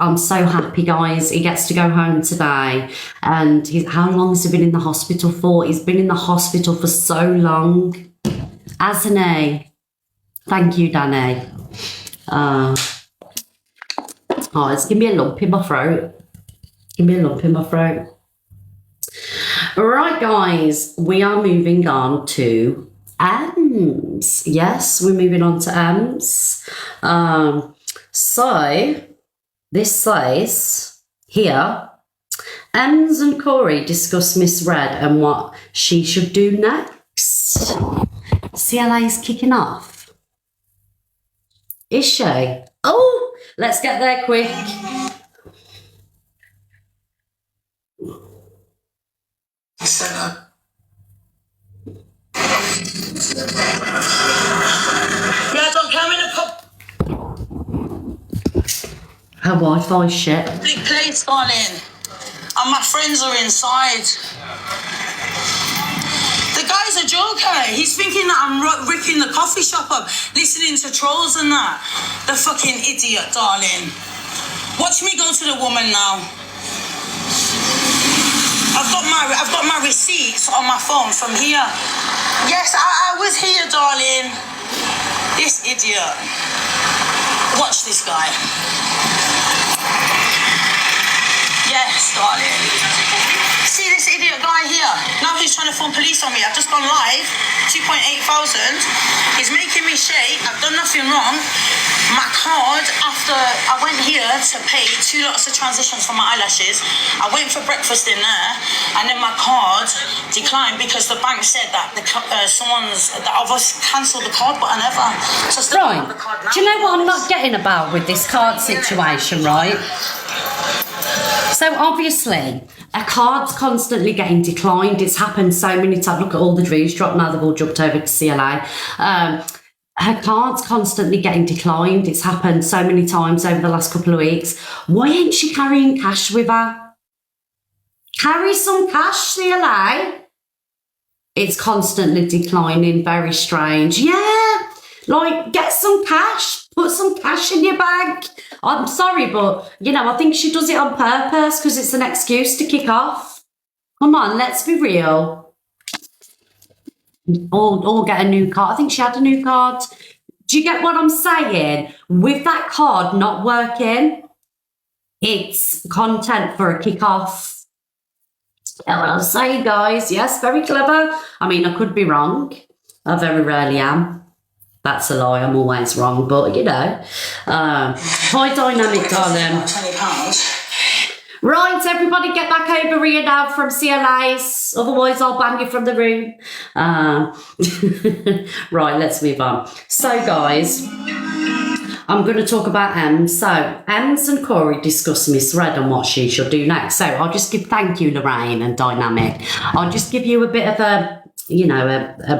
I'm so happy, guys. He gets to go home today. And how long has he been in the hospital for? He's been in the hospital for so long, hasn't he? Thank you, Danny. It's giving me a lump in my throat. Right, guys, we are moving on to Ems. Yes, we're moving on to Ems. So this says here, Ems and Corey discuss Miss Red and what she should do next. CLA's kicking off. Is she? Oh, let's get there quick. Yeah, don't come in the pub. Her Wi-Fi shit. Big place, darling. And my friends are inside. The guy's a joker. He's thinking that I'm ripping the coffee shop up, listening to trolls and that. The fucking idiot, darling. Watch me go to the woman now. I've got my receipts on my phone from here. Yes, I was here, darling. This idiot. Watch this guy. Yes, darling. See this idiot guy here? Now he's trying to phone police on me. I've just gone live, 2,800. He's making me shake. I've done nothing wrong. My card, after I went here to pay 2 lots of transitions for my eyelashes, I went for breakfast in there, and then my card declined because the bank said that I've cancelled the card, but I never. So I still don't have the card now. Do you know what I'm not getting about with this card situation, right? So obviously, a card's constantly getting declined. It's happened so many times. Look at all the dreams dropped now. They've all jumped over to CLA. Her card's constantly getting declined. It's happened so many times over the last couple of weeks. Why ain't she carrying cash with her? Carry some cash, CLA. It's constantly declining. Very strange. Yeah, like get some cash. Put some cash in your bag. I'm sorry, but, I think she does it on purpose because it's an excuse to kick off. Come on, let's be real. Or get a new card. I think she had a new card. Do you get what I'm saying? With that card not working, it's content for a kick-off. I'll say, guys. Yes, very clever. I mean, I could be wrong. I very rarely am. That's a lie, I'm always wrong, but high dynamic, darling. £20. Right, everybody get back over here now from CLAs, otherwise I'll ban you from the room. Right, let's move on. So, guys, I'm going to talk about Ems. So, Ems and Corey discuss misread and what she should do next. So, I'll just give thank you, Lorraine and Dynamic. I'll just give you a bit of a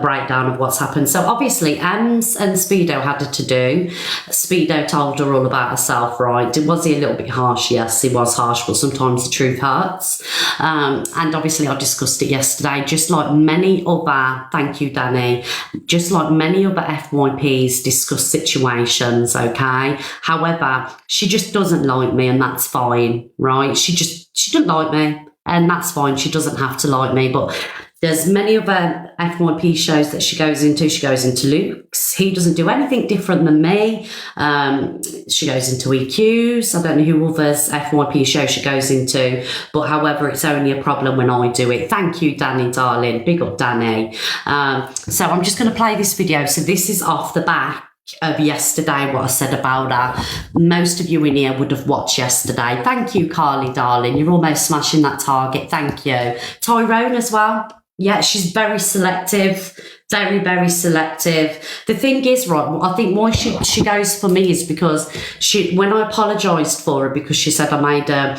breakdown of what's happened. So obviously Ems and Speedo had it to do. Speedo told her all about herself, right? Was he a little bit harsh? Yes, he was harsh, but sometimes the truth hurts. And obviously I discussed it yesterday, just like many other, thank you Danny, just like many other FYPs discuss situations, okay? However, she just doesn't like me and that's fine, right? She doesn't like me and that's fine. She doesn't have to like me, but there's many other FYP shows that she goes into. She goes into Luke's. He doesn't do anything different than me. She goes into EQ's. I don't know who others FYP show she goes into. But however, it's only a problem when I do it. Thank you, Danny, darling. Big up, Danny. So I'm just going to play this video. So this is off the back of yesterday, what I said about her. Most of you in here would have watched yesterday. Thank you, Carly, darling. You're almost smashing that target. Thank you. Tyrone as well. Yeah, she's very selective, very, very selective. The thing is, right, I think why she goes for me is because when I apologised for her because she said I made a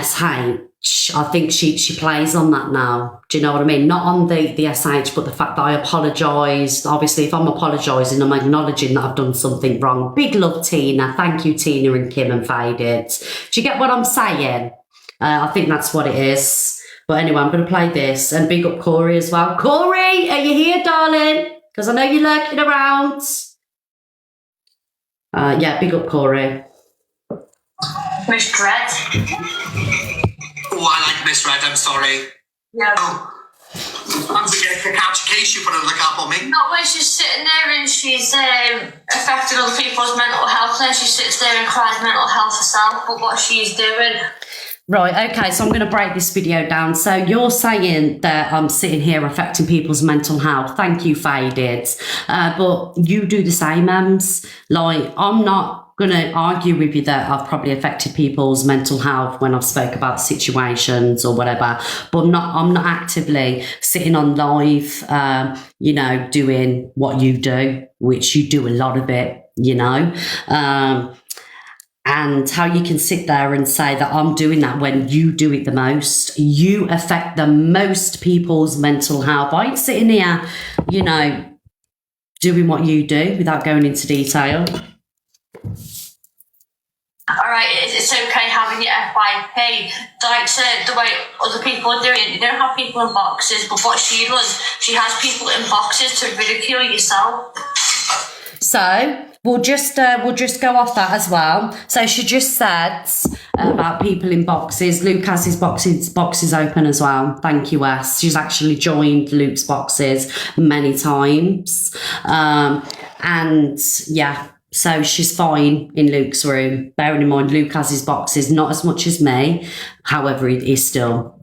SH, I think she plays on that now. Do you know what I mean? Not on the SH, but the fact that I apologised. Obviously, if I'm apologising, I'm acknowledging that I've done something wrong. Big love, Tina. Thank you, Tina and Kim and Faded. Do you get what I'm saying? I think that's what it is. But anyway, I'm going to play this and big up Corey as well. Corey, are you here, darling? Because I know you're lurking around. Yeah, big up Corey. Miss Dread. Oh, I like misread, I'm sorry. Yeah. Oh. I'm forgetting to catch a case you put another cap on me. Not when she's sitting there and she's affecting other people's mental health, and then she sits there and cries mental health herself, but what she's doing. Right, okay, so I'm going to break this video down. So you're saying that I'm sitting here affecting people's mental health. Thank you, Faded. But you do the same, Ems. Like, I'm not going to argue with you that I've probably affected people's mental health when I've spoke about situations or whatever. But I'm not actively sitting on live, doing what you do, which you do a lot of it, and how you can sit there and say that I'm doing that when you do it the most. You affect the most people's mental health. I ain't sitting here, doing what you do without going into detail. All right, it's okay having your FYP. Like the way other people are doing it. You don't have people in boxes, but what she does, she has people in boxes to ridicule yourself. So we'll just go off that as well. So she just said about people in boxes. Luke has his boxes open as well. Thank you, Wes. She's actually joined Luke's boxes many times. And yeah, so she's fine in Luke's room. Bearing in mind, Luke has his boxes, not as much as me. However, he still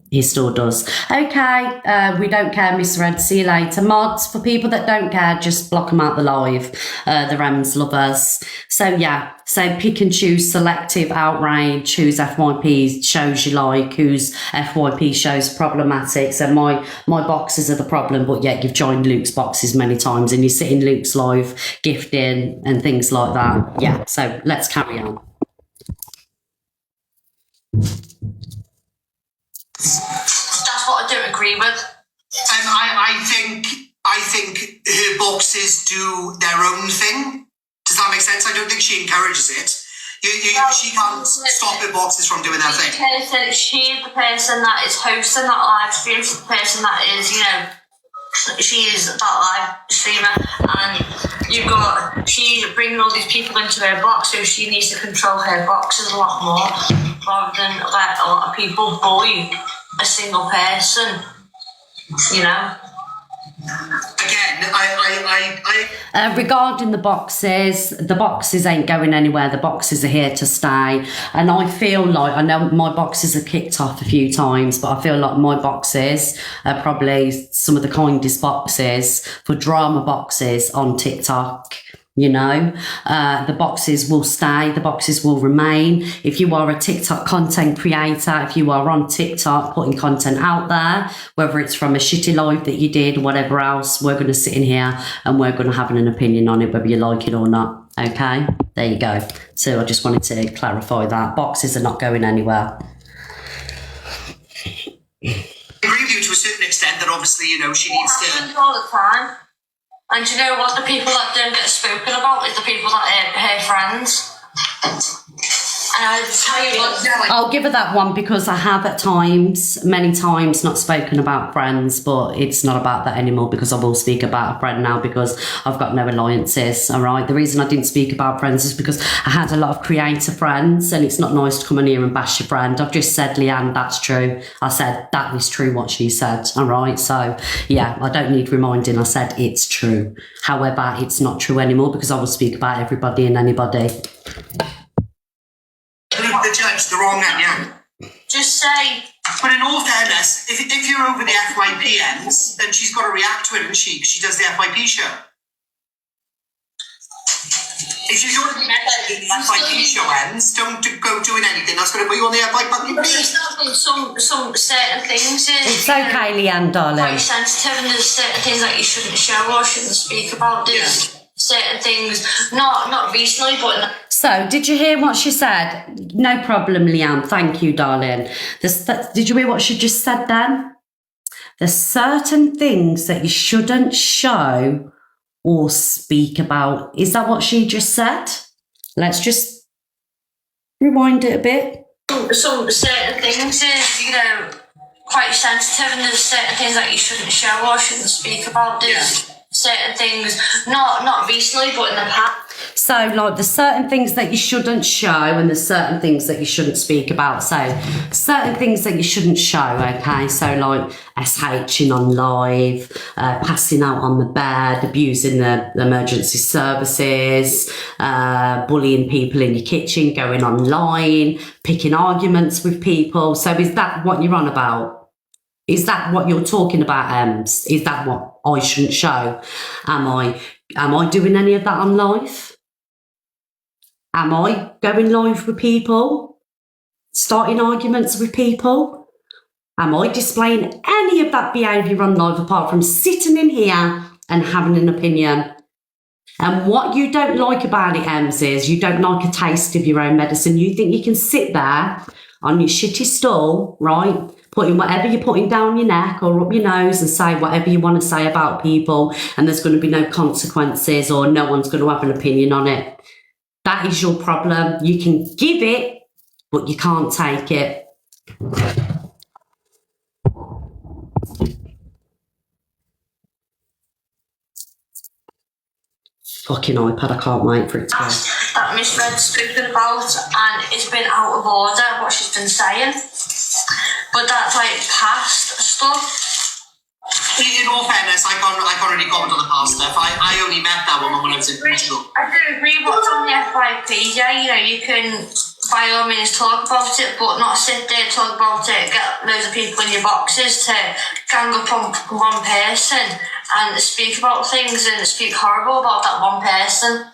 does. Okay, we don't care, Miss Red. See you later. Mods, for people that don't care, just block them out the live. The Rems lovers. So yeah, so pick and choose selective outrage, whose FYP shows you like, whose FYP shows problematic. So my boxes are the problem, but yet you've joined Luke's boxes many times and you sit in Luke's live gifting and things like that. Yeah, so let's carry on. That's what I don't agree with. I think her boxes do their own thing. Does that make sense? I don't think she encourages it. She can't stop her boxes from doing their thing. She's the person that is hosting that live stream. She's the person that is, she is that live streamer, and she's bringing all these people into her box, so she needs to control her boxes a lot more, rather than let a lot of people bully a single person, Again, regarding the boxes ain't going anywhere. The boxes are here to stay. And I feel like, I know my boxes are kicked off a few times, but I feel like my boxes are probably some of the kindest boxes for drama boxes on TikTok. You know, the boxes will stay, the boxes will remain. If you are a TikTok content creator, if you are on TikTok putting content out there, whether it's from a shitty live that you did, whatever else, we're going to sit in here and we're going to have an opinion on it, whether you like it or not. Okay, there you go. So I just wanted to clarify that. Boxes are not going anywhere. I agree with you to a certain extent that obviously, you know, she needs It happens all the time. And do you know what? The people that don't get spoken about is the people that are her friends. And I tell you what, I'll give her that one because I have at times, many times, not spoken about friends, but it's not about that anymore because I will speak about a friend now because I've got no alliances, all right? The reason I didn't speak about friends is because I had a lot of creator friends and it's not nice to come in here and bash your friend. I've just said, Leanne, that's true. I said, that is true what she said, all right? So, yeah, I don't need reminding. I said it's true. However, it's not true anymore because I will speak about everybody and anybody. the judge the wrong end, yeah. just say, But in all fairness, if you're over the FYP ends, then she's got to react to it, and she does the FYP show. If you're going to be mentioned in the FYP show ends, don't go doing anything that's going to put you on the FYP. there's nothing, some certain things It's okay, Leanne, darling. quite sensitive, and there's certain things that you shouldn't show or shouldn't speak about. There's certain things, not recently, but So, did you hear what she said? No problem, Leanne. Thank you, darling. Did you hear what she just said then? There's certain things that you shouldn't show or speak about. Is that what she just said? Let's just rewind it a bit. some certain things is, quite sensitive, and there's certain things that you shouldn't show or shouldn't speak about. There's certain things, not recently, but in the past. So, like, there's certain things that you shouldn't show and there's certain things that you shouldn't speak about. So, certain things that you shouldn't show, okay? So, like, SHing on live, passing out on the bed, abusing the emergency services, bullying people in your kitchen, going online, picking arguments with people. So, is that what you're on about? Is that what you're talking about, Ems? Is that what I shouldn't show? Am I doing any of that on live? Am I going live with people? Starting arguments with people? Am I displaying any of that behaviour on live apart from sitting in here and having an opinion? And what you don't like about it, Ems, is you don't like a taste of your own medicine. You think you can sit there on your shitty stool, right? Putting whatever you're putting down your neck or up your nose and say whatever you want to say about people, and there's going to be no consequences or no one's going to have an opinion on it. That is your problem. You can give it, but you can't take it. Fucking iPad, I can't wait for it to go. That Miss Red's spoken about, and it's been out of order what she's been saying. But that's like past stuff. In all fairness, I can't really comment on the past stuff. I only met that woman when I was in Portugal. I do agree what's on the FYP, yeah, you can by all means talk about it, but not sit there, talk about it, get loads of people in your boxes to gang up on one person and speak about things and speak horrible about that one person.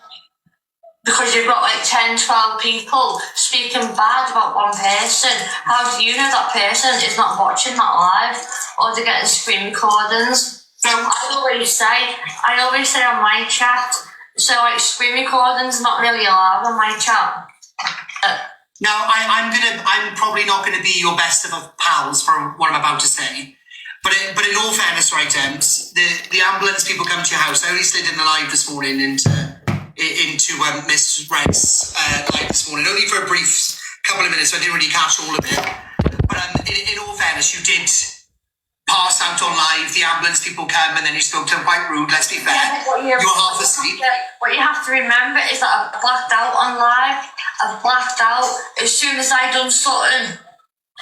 Because you've got like 10, 12 people speaking bad about one person. How do you know that person is not watching that live or they're getting screen recordings? I always say on my chat, so like screen recordings not really allowed on my chat. Now, I'm probably not going to be your best of pals for what I'm about to say. But in all fairness, right, Ems, the ambulance people come to your house. I only slid in the live this morning into Miss Red's live this morning, only for a brief couple of minutes, so I didn't really catch all of it. But in all fairness, you did pass out on live. The ambulance people come, and then you spoke to them quite rude. Let's be fair. You were half asleep. What you have to remember is that I blacked out on live. I blacked out as soon as I done something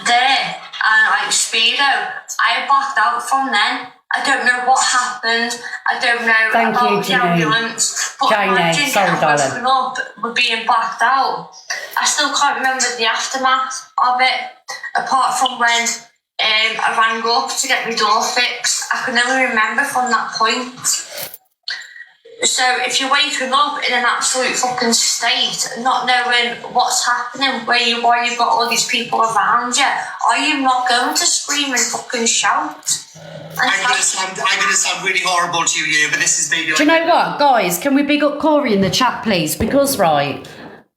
there and like speedo. I blacked out from then. I don't know what happened. I don't know about the ambulance. But imagine getting woken up with being blacked out. I still can't remember the aftermath of it, apart from when I rang up to get my door fixed. I can never remember from that point. So if you're waking up in an absolute fucking state, not knowing what's happening, why you've got all these people around you, are you not going to scream and fucking shout? I'm gonna sound really horrible to you, but this is maybe. Do you know what, guys? Can we big up Corey in the chat, please? Because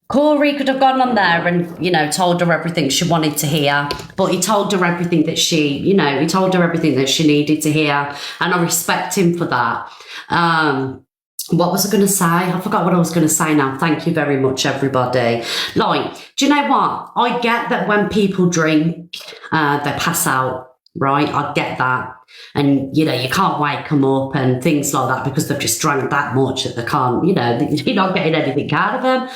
Corey could have gone on there and, you know, told her everything she wanted to hear, but he told her everything that he told her everything that she needed to hear, and I respect him for that. What was I going to say? I forgot what I was going to say now. Thank you very much, everybody. Like, do you know what? I get that when people drink, they pass out, right? I get that. And, you know, you can't wake them up and things like that because they've just drank that much that they can't, you know, you're not getting anything out of them.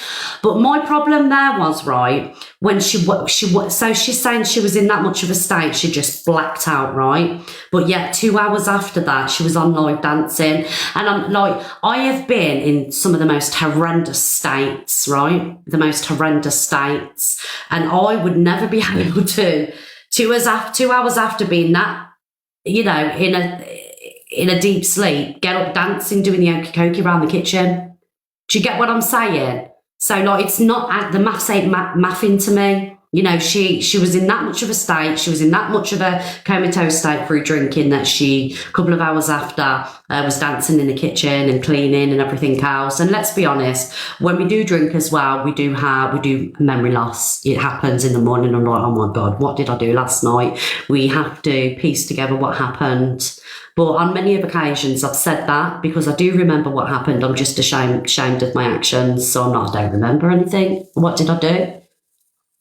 But my problem there was, right, when so she's saying she was in that much of a state, she just blacked out, right? But yet 2 hours after that, she was on live dancing. And I'm like, I have been in some of the most horrendous states, right? The most horrendous states. And I would never be able to, 2 hours after being that, you know, in a deep sleep, get up dancing, doing the okey-cokey around the kitchen. Do you get what I'm saying? So, like, it's not, the maths ain't mathing to me. You know, she was in that much of a state, she was in that much of a comatose state through drinking that she, a couple of hours after, was dancing in the kitchen and cleaning and everything else. And let's be honest, when we do drink as well, we do memory loss. It happens in the morning. I'm like, oh my God, what did I do last night? We have to piece together what happened. But on many of occasions, I've said that because I do remember what happened. I'm just ashamed of my actions. So I don't remember anything. What did I do?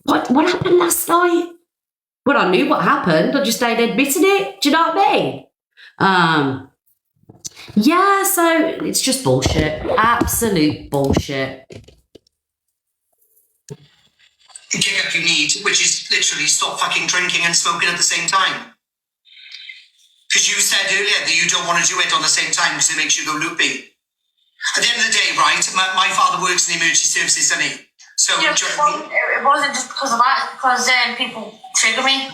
What happened last night? Well, I knew what happened. I just ain't admitting it. Do you know what I mean? Yeah, so it's just bullshit. Absolute bullshit. The kick up you need, which is literally stop fucking drinking and smoking at the same time. Because you said earlier that you don't want to do it on the same time because it makes you go loopy. At the end of the day, right, my father works in the emergency services, doesn't he? So yeah, it wasn't just because of that, it's because people trigger me.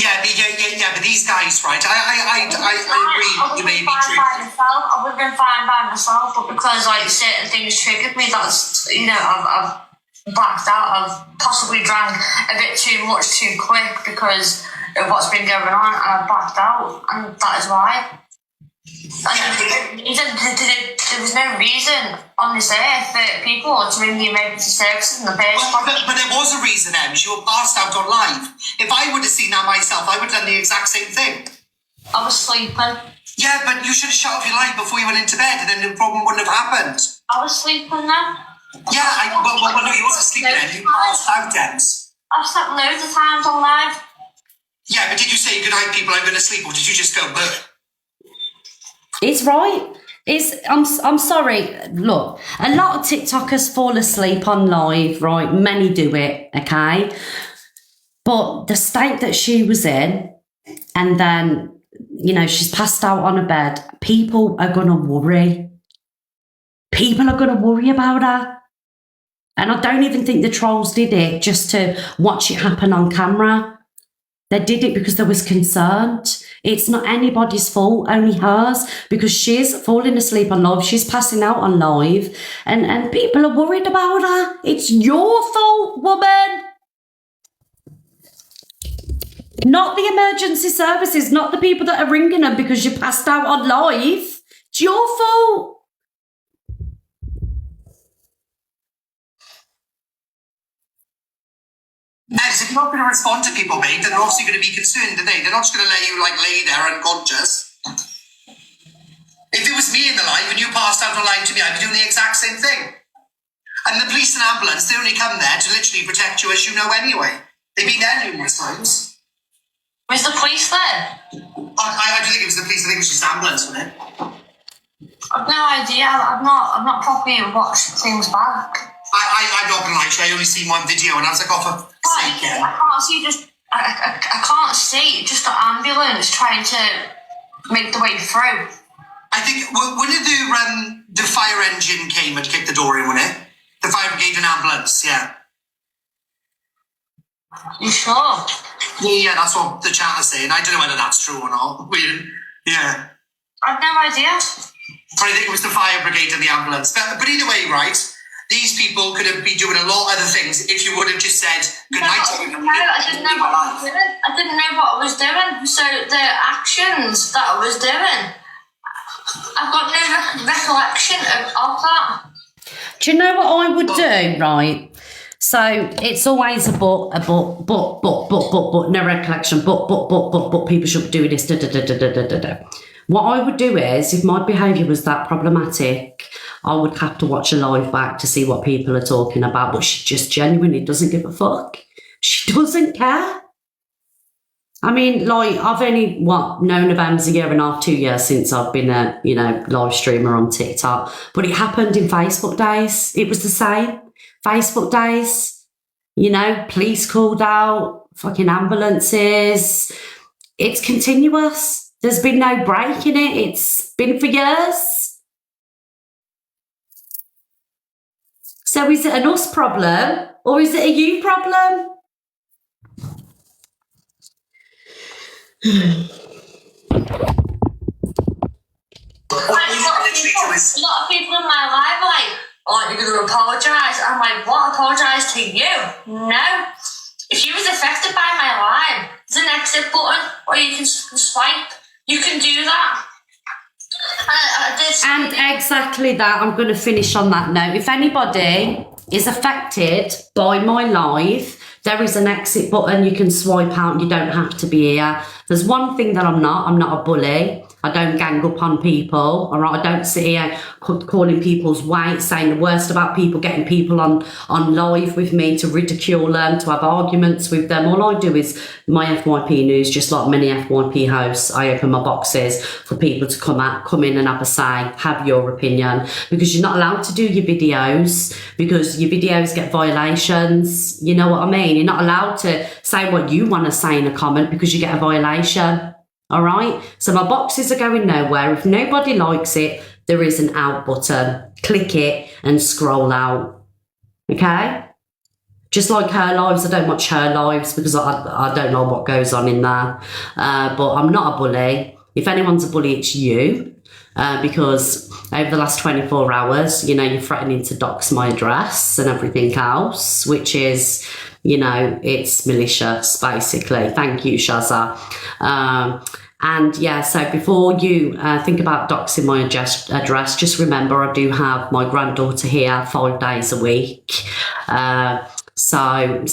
Yeah, but these guys, right, I agree, you may be true. I would have been fine by myself, but because, like, certain things triggered me, that's, you know, I've blacked out, I've possibly drank a bit too much too quick because of what's been going on, and I've blacked out, and that is why. And there was no reason on this earth for people to ring the emergency services in the first place. But there was a reason, Em. You were passed out on live. If I would have seen that myself, I would have done the exact same thing. I was sleeping. Yeah, but you should have shut off your light before you went into bed, and then the problem wouldn't have happened. I was sleeping then. Yeah, well, no, you wasn't sleeping then. You passed out, Ems. I've slept loads of times on live. Yeah, but did you say good night, people, I'm going to sleep, or did you just go, Bleh? It's right. I'm sorry. Look, a lot of TikTokers fall asleep on live, right? Many do it, okay? But the state that she was in, and then, you know, she's passed out on a bed, people are going to worry. People are going to worry about her. And I don't even think the trolls did it just to watch it happen on camera. They did it because they was concerned. It's not anybody's fault, only hers, because she's falling asleep on live, she's passing out on live, and people are worried about her. It's your fault, woman. Not the emergency services, not the people that are ringing them because you passed out on live. It's your fault. Yes, if you're not going to respond to people, mate, then they're obviously going to be concerned, are they? They're not just going to let you, like, lay there unconscious. If it was me in the live and you passed out on live to me, I'd be doing the exact same thing. And the police and ambulance, they only come there to literally protect you, as you know anyway. They've been there numerous times. Was the police there? I don't think it was the police, I think it was just ambulance, wasn't it? I've no idea. I've not properly watched things back. I'm not gonna lie to you, I only seen one video and I was like, oh, for sake, yeah. I can't see just the ambulance trying to make the way through. I think, when did the fire engine came and kicked the door in, wasn't it? The fire brigade and ambulance, yeah. You sure? Yeah, that's what the chat is saying. I don't know whether that's true or not. Yeah. I've no idea. But I think it was the fire brigade and the ambulance. But either way, right, these people could have been doing a lot of other things if you would have just said, good night. I didn't know what I was doing. I didn't know what I was doing. So the actions that I was doing, I've got no recollection of that. Do you know what I would do, right? So it's always a but, no recollection, but people should be doing this, What I would do is, if my behaviour was that problematic, I would have to watch a live back to see what people are talking about, but she just genuinely doesn't give a fuck. She doesn't care. I mean, like, I've only, known of Em's a year and a half, 2 years since I've been a, live streamer on TikTok. But it happened in Facebook days. It was the same. Facebook days, police called out, fucking ambulances. It's continuous. There's been no break in it. It's been for years. So is it an us problem or is it a you problem? A lot of people in my life are like, oh, you're going to apologise. I'm like, what? Apologise to you? No. If you was affected by my live, there's an exit button or you can swipe. You can do that. And exactly that. I'm going to finish on that note. If anybody is affected by my live, there is an exit button. You can swipe out. You don't have to be here. There's one thing that I'm not a bully. I don't gang up on people, all right? I don't sit here calling people's weight, saying the worst about people, getting people on live with me to ridicule them, to have arguments with them. All I do is my FYP news, just like many FYP hosts, I open my boxes for people to come in and have a say, have your opinion, because you're not allowed to do your videos, because your videos get violations. You know what I mean? You're not allowed to say what you want to say in a comment because you get a violation. All right, so my boxes are going nowhere. If nobody likes it, there is an out button. Click it and scroll out. Okay? Just like her lives, I don't watch her lives because I don't know what goes on in there. But I'm not a bully. If anyone's a bully, it's you. Because over the last 24 hours, you're threatening to dox my address and everything else, which is, it's malicious, basically. Thank you, Shazza. And yeah, so before you think about doxing my address, just remember I do have my granddaughter here 5 days a week. So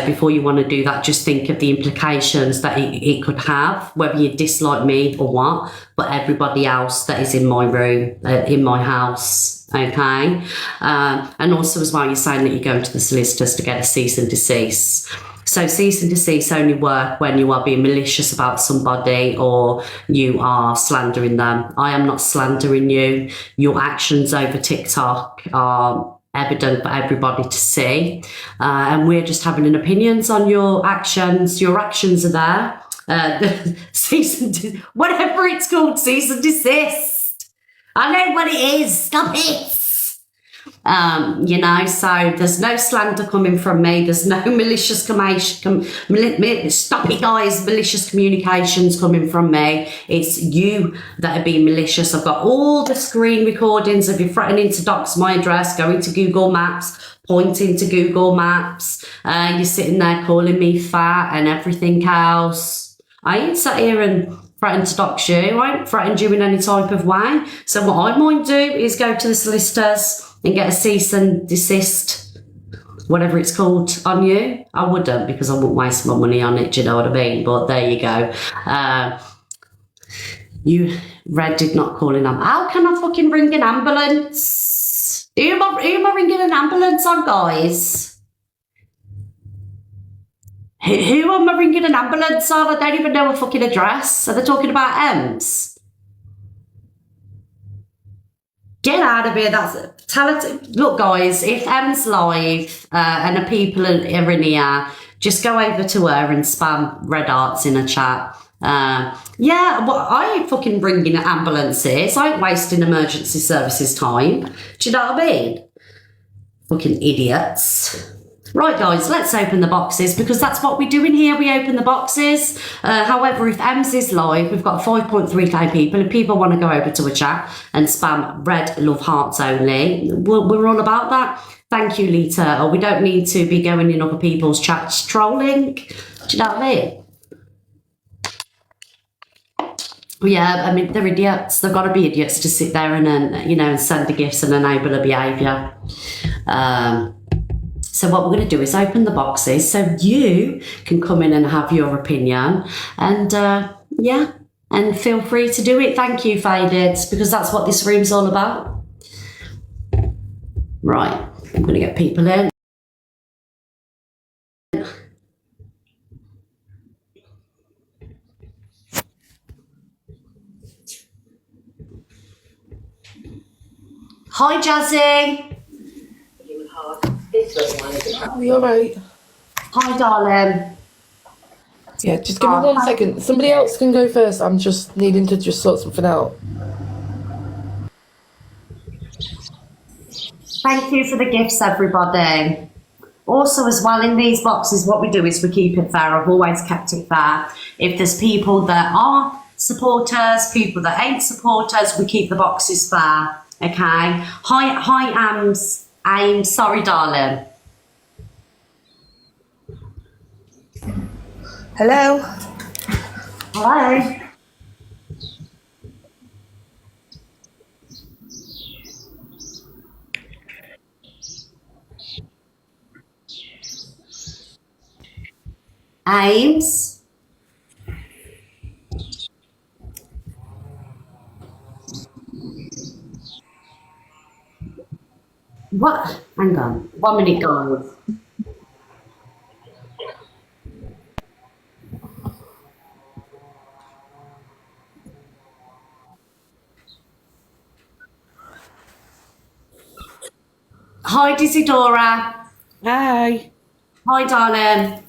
before you want to do that, just think of the implications that it could have, whether you dislike me or what, but everybody else that is in my room, in my house, okay? And also as well, you're saying that you're going to the solicitors to get a cease and desist. So cease and desist only work when you are being malicious about somebody or you are slandering them. I am not slandering you. Your actions over TikTok are evident for everybody to see. And we're just having an opinions on your actions. Your actions are there. Cease and whatever it's called, cease and desist. I know what it is. Stop it. So there's no slander coming from me. There's no malicious stop it, guys, malicious communications coming from me. It's you that are being malicious. I've got all the screen recordings of you threatening to dox my address, going to Google Maps, pointing to Google Maps. You're sitting there calling me fat and everything else. I ain't sat here and threatened to dox you. I ain't threatened you in any type of way. So what I might do is go to the solicitors and get a cease and desist, whatever it's called, on you. I wouldn't, because I wouldn't waste my money on it, do you know what I mean? But there you go. Red did not call in. How can I fucking ring an ambulance? Who am I ringing an ambulance on, guys? Who am I ringing an ambulance on? I don't even know a fucking address. Are they talking about M's? Get out of here. Look, guys, if Em's live and the people are in here, just go over to her and spam red hearts in a chat. I ain't fucking ringing ambulances. I ain't wasting emergency services time. Do you know what I mean? Fucking idiots. Right, guys, let's open the boxes because that's what we do in here. We open the boxes. However, if Ems is live, we've got 5.3k people. If people want to go over to a chat and spam red love hearts only, we're all about that. Thank you, Lee Turtle. We don't need to be going in other people's chats trolling. Do you know what I mean? Yeah, I mean, they're idiots. They've got to be idiots to sit there and, you know, and send the gifts and enable a behaviour. So what we're going to do is open the boxes so you can come in and have your opinion. And, yeah, and feel free to do it. Thank you, Faded, because that's what this room's all about. Right, I'm going to get people in. Hi, Jazzy. Are you alright? Hi, darling. Yeah, just give me 1 second. Somebody else can go first. I'm just needing to just sort something out. Thank you for the gifts, everybody. Also, as well, in these boxes, what we do is we keep it fair. I've always kept it fair. If there's people that are supporters, people that ain't supporters, we keep the boxes fair. Okay. Hi, Ames. Sorry, darling. Hello. Hello. Ames. What? Hang on. 1 minute, guys. Hi, Disidora. Hi. Hi, darling.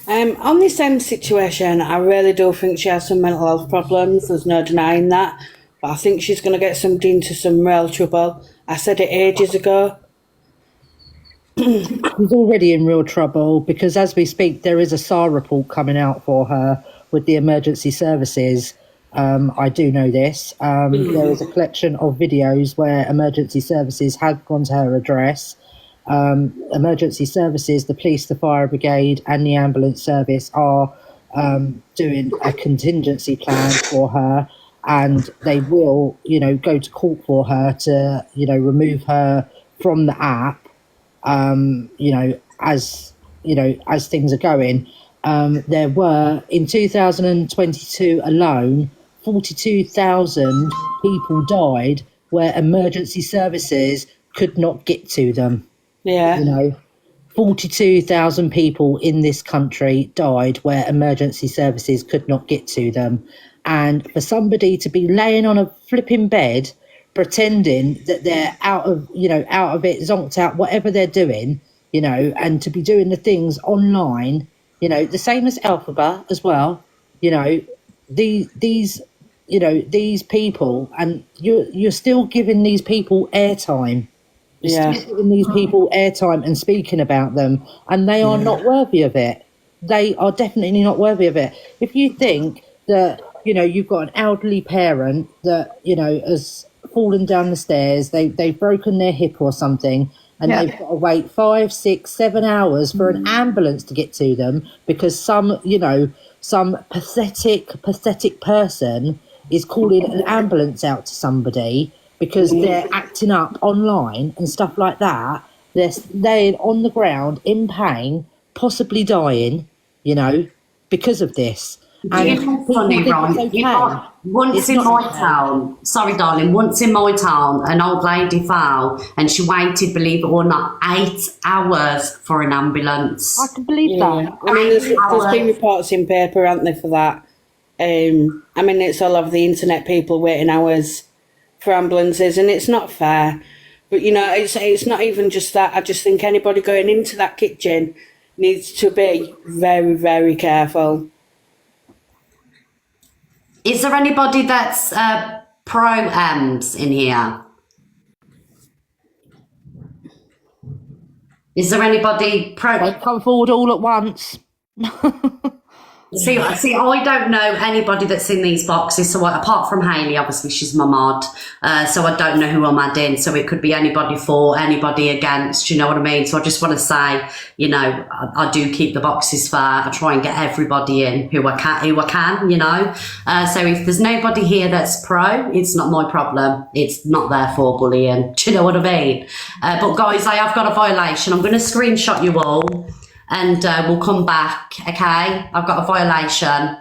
On this same situation, I really do think she has some mental health problems. There's no denying that. But I think she's going to get somebody into some real trouble. I said it ages ago. She's already in real trouble because as we speak, there is a SAR report coming out for her with the emergency services. I do know this. There is a collection of videos where emergency services have gone to her address. Emergency services, the police, the fire brigade and the ambulance service are doing a contingency plan for her, and they will, you know, go to court for her to, you know, remove her from the app. As things are going, there were in 2022 alone 42,000 people died where emergency services could not get to them. Yeah. You know, 42,000 people in this country died where emergency services could not get to them. And for somebody to be laying on a flipping bed pretending that they're out of it, zonked out, whatever they're doing, you know, and to be doing the things online, you know, the same as Alphaba as well, you know, these people, and you're still giving these people airtime. You're still giving these people airtime and speaking about them, and they are not worthy of it. They are definitely not worthy of it. If you think that, you know, you've got an elderly parent that, you know, has fallen down the stairs, they've broken their hip or something, and they've got to wait 5, 6, 7 hours for an ambulance to get to them because some pathetic person is calling an ambulance out to somebody because they're acting up online and stuff like that. They're laying on the ground in pain, possibly dying, you know, because of this. And You know, funny, right? Once in my town, sorry, darling, once in my town, an old lady fell and she waited, believe it or not, 8 hours for an ambulance. I can believe that. I mean, there's been reports in paper, aren't there, for that? I mean, it's all over the internet, people waiting hours for ambulances, and it's not fair. But, you know, it's not even just that. I just think anybody going into that kitchen needs to be very, very careful. Is there anybody that's pro-AMS in here? Is there anybody pro? Don't come forward all at once. See, I don't know anybody that's in these boxes. So apart from Hayley, obviously she's my mod. So I don't know who I'm adding. So it could be anybody for, anybody against. You know what I mean? So I just want to say, you know, I do keep the boxes fair. I try and get everybody in who I can. You know. So if there's nobody here that's pro, it's not my problem. It's not their for bullying. Do you know what I mean? But guys, I have got a violation. I'm going to screenshot you all. And we'll come back, okay? I've got a violation.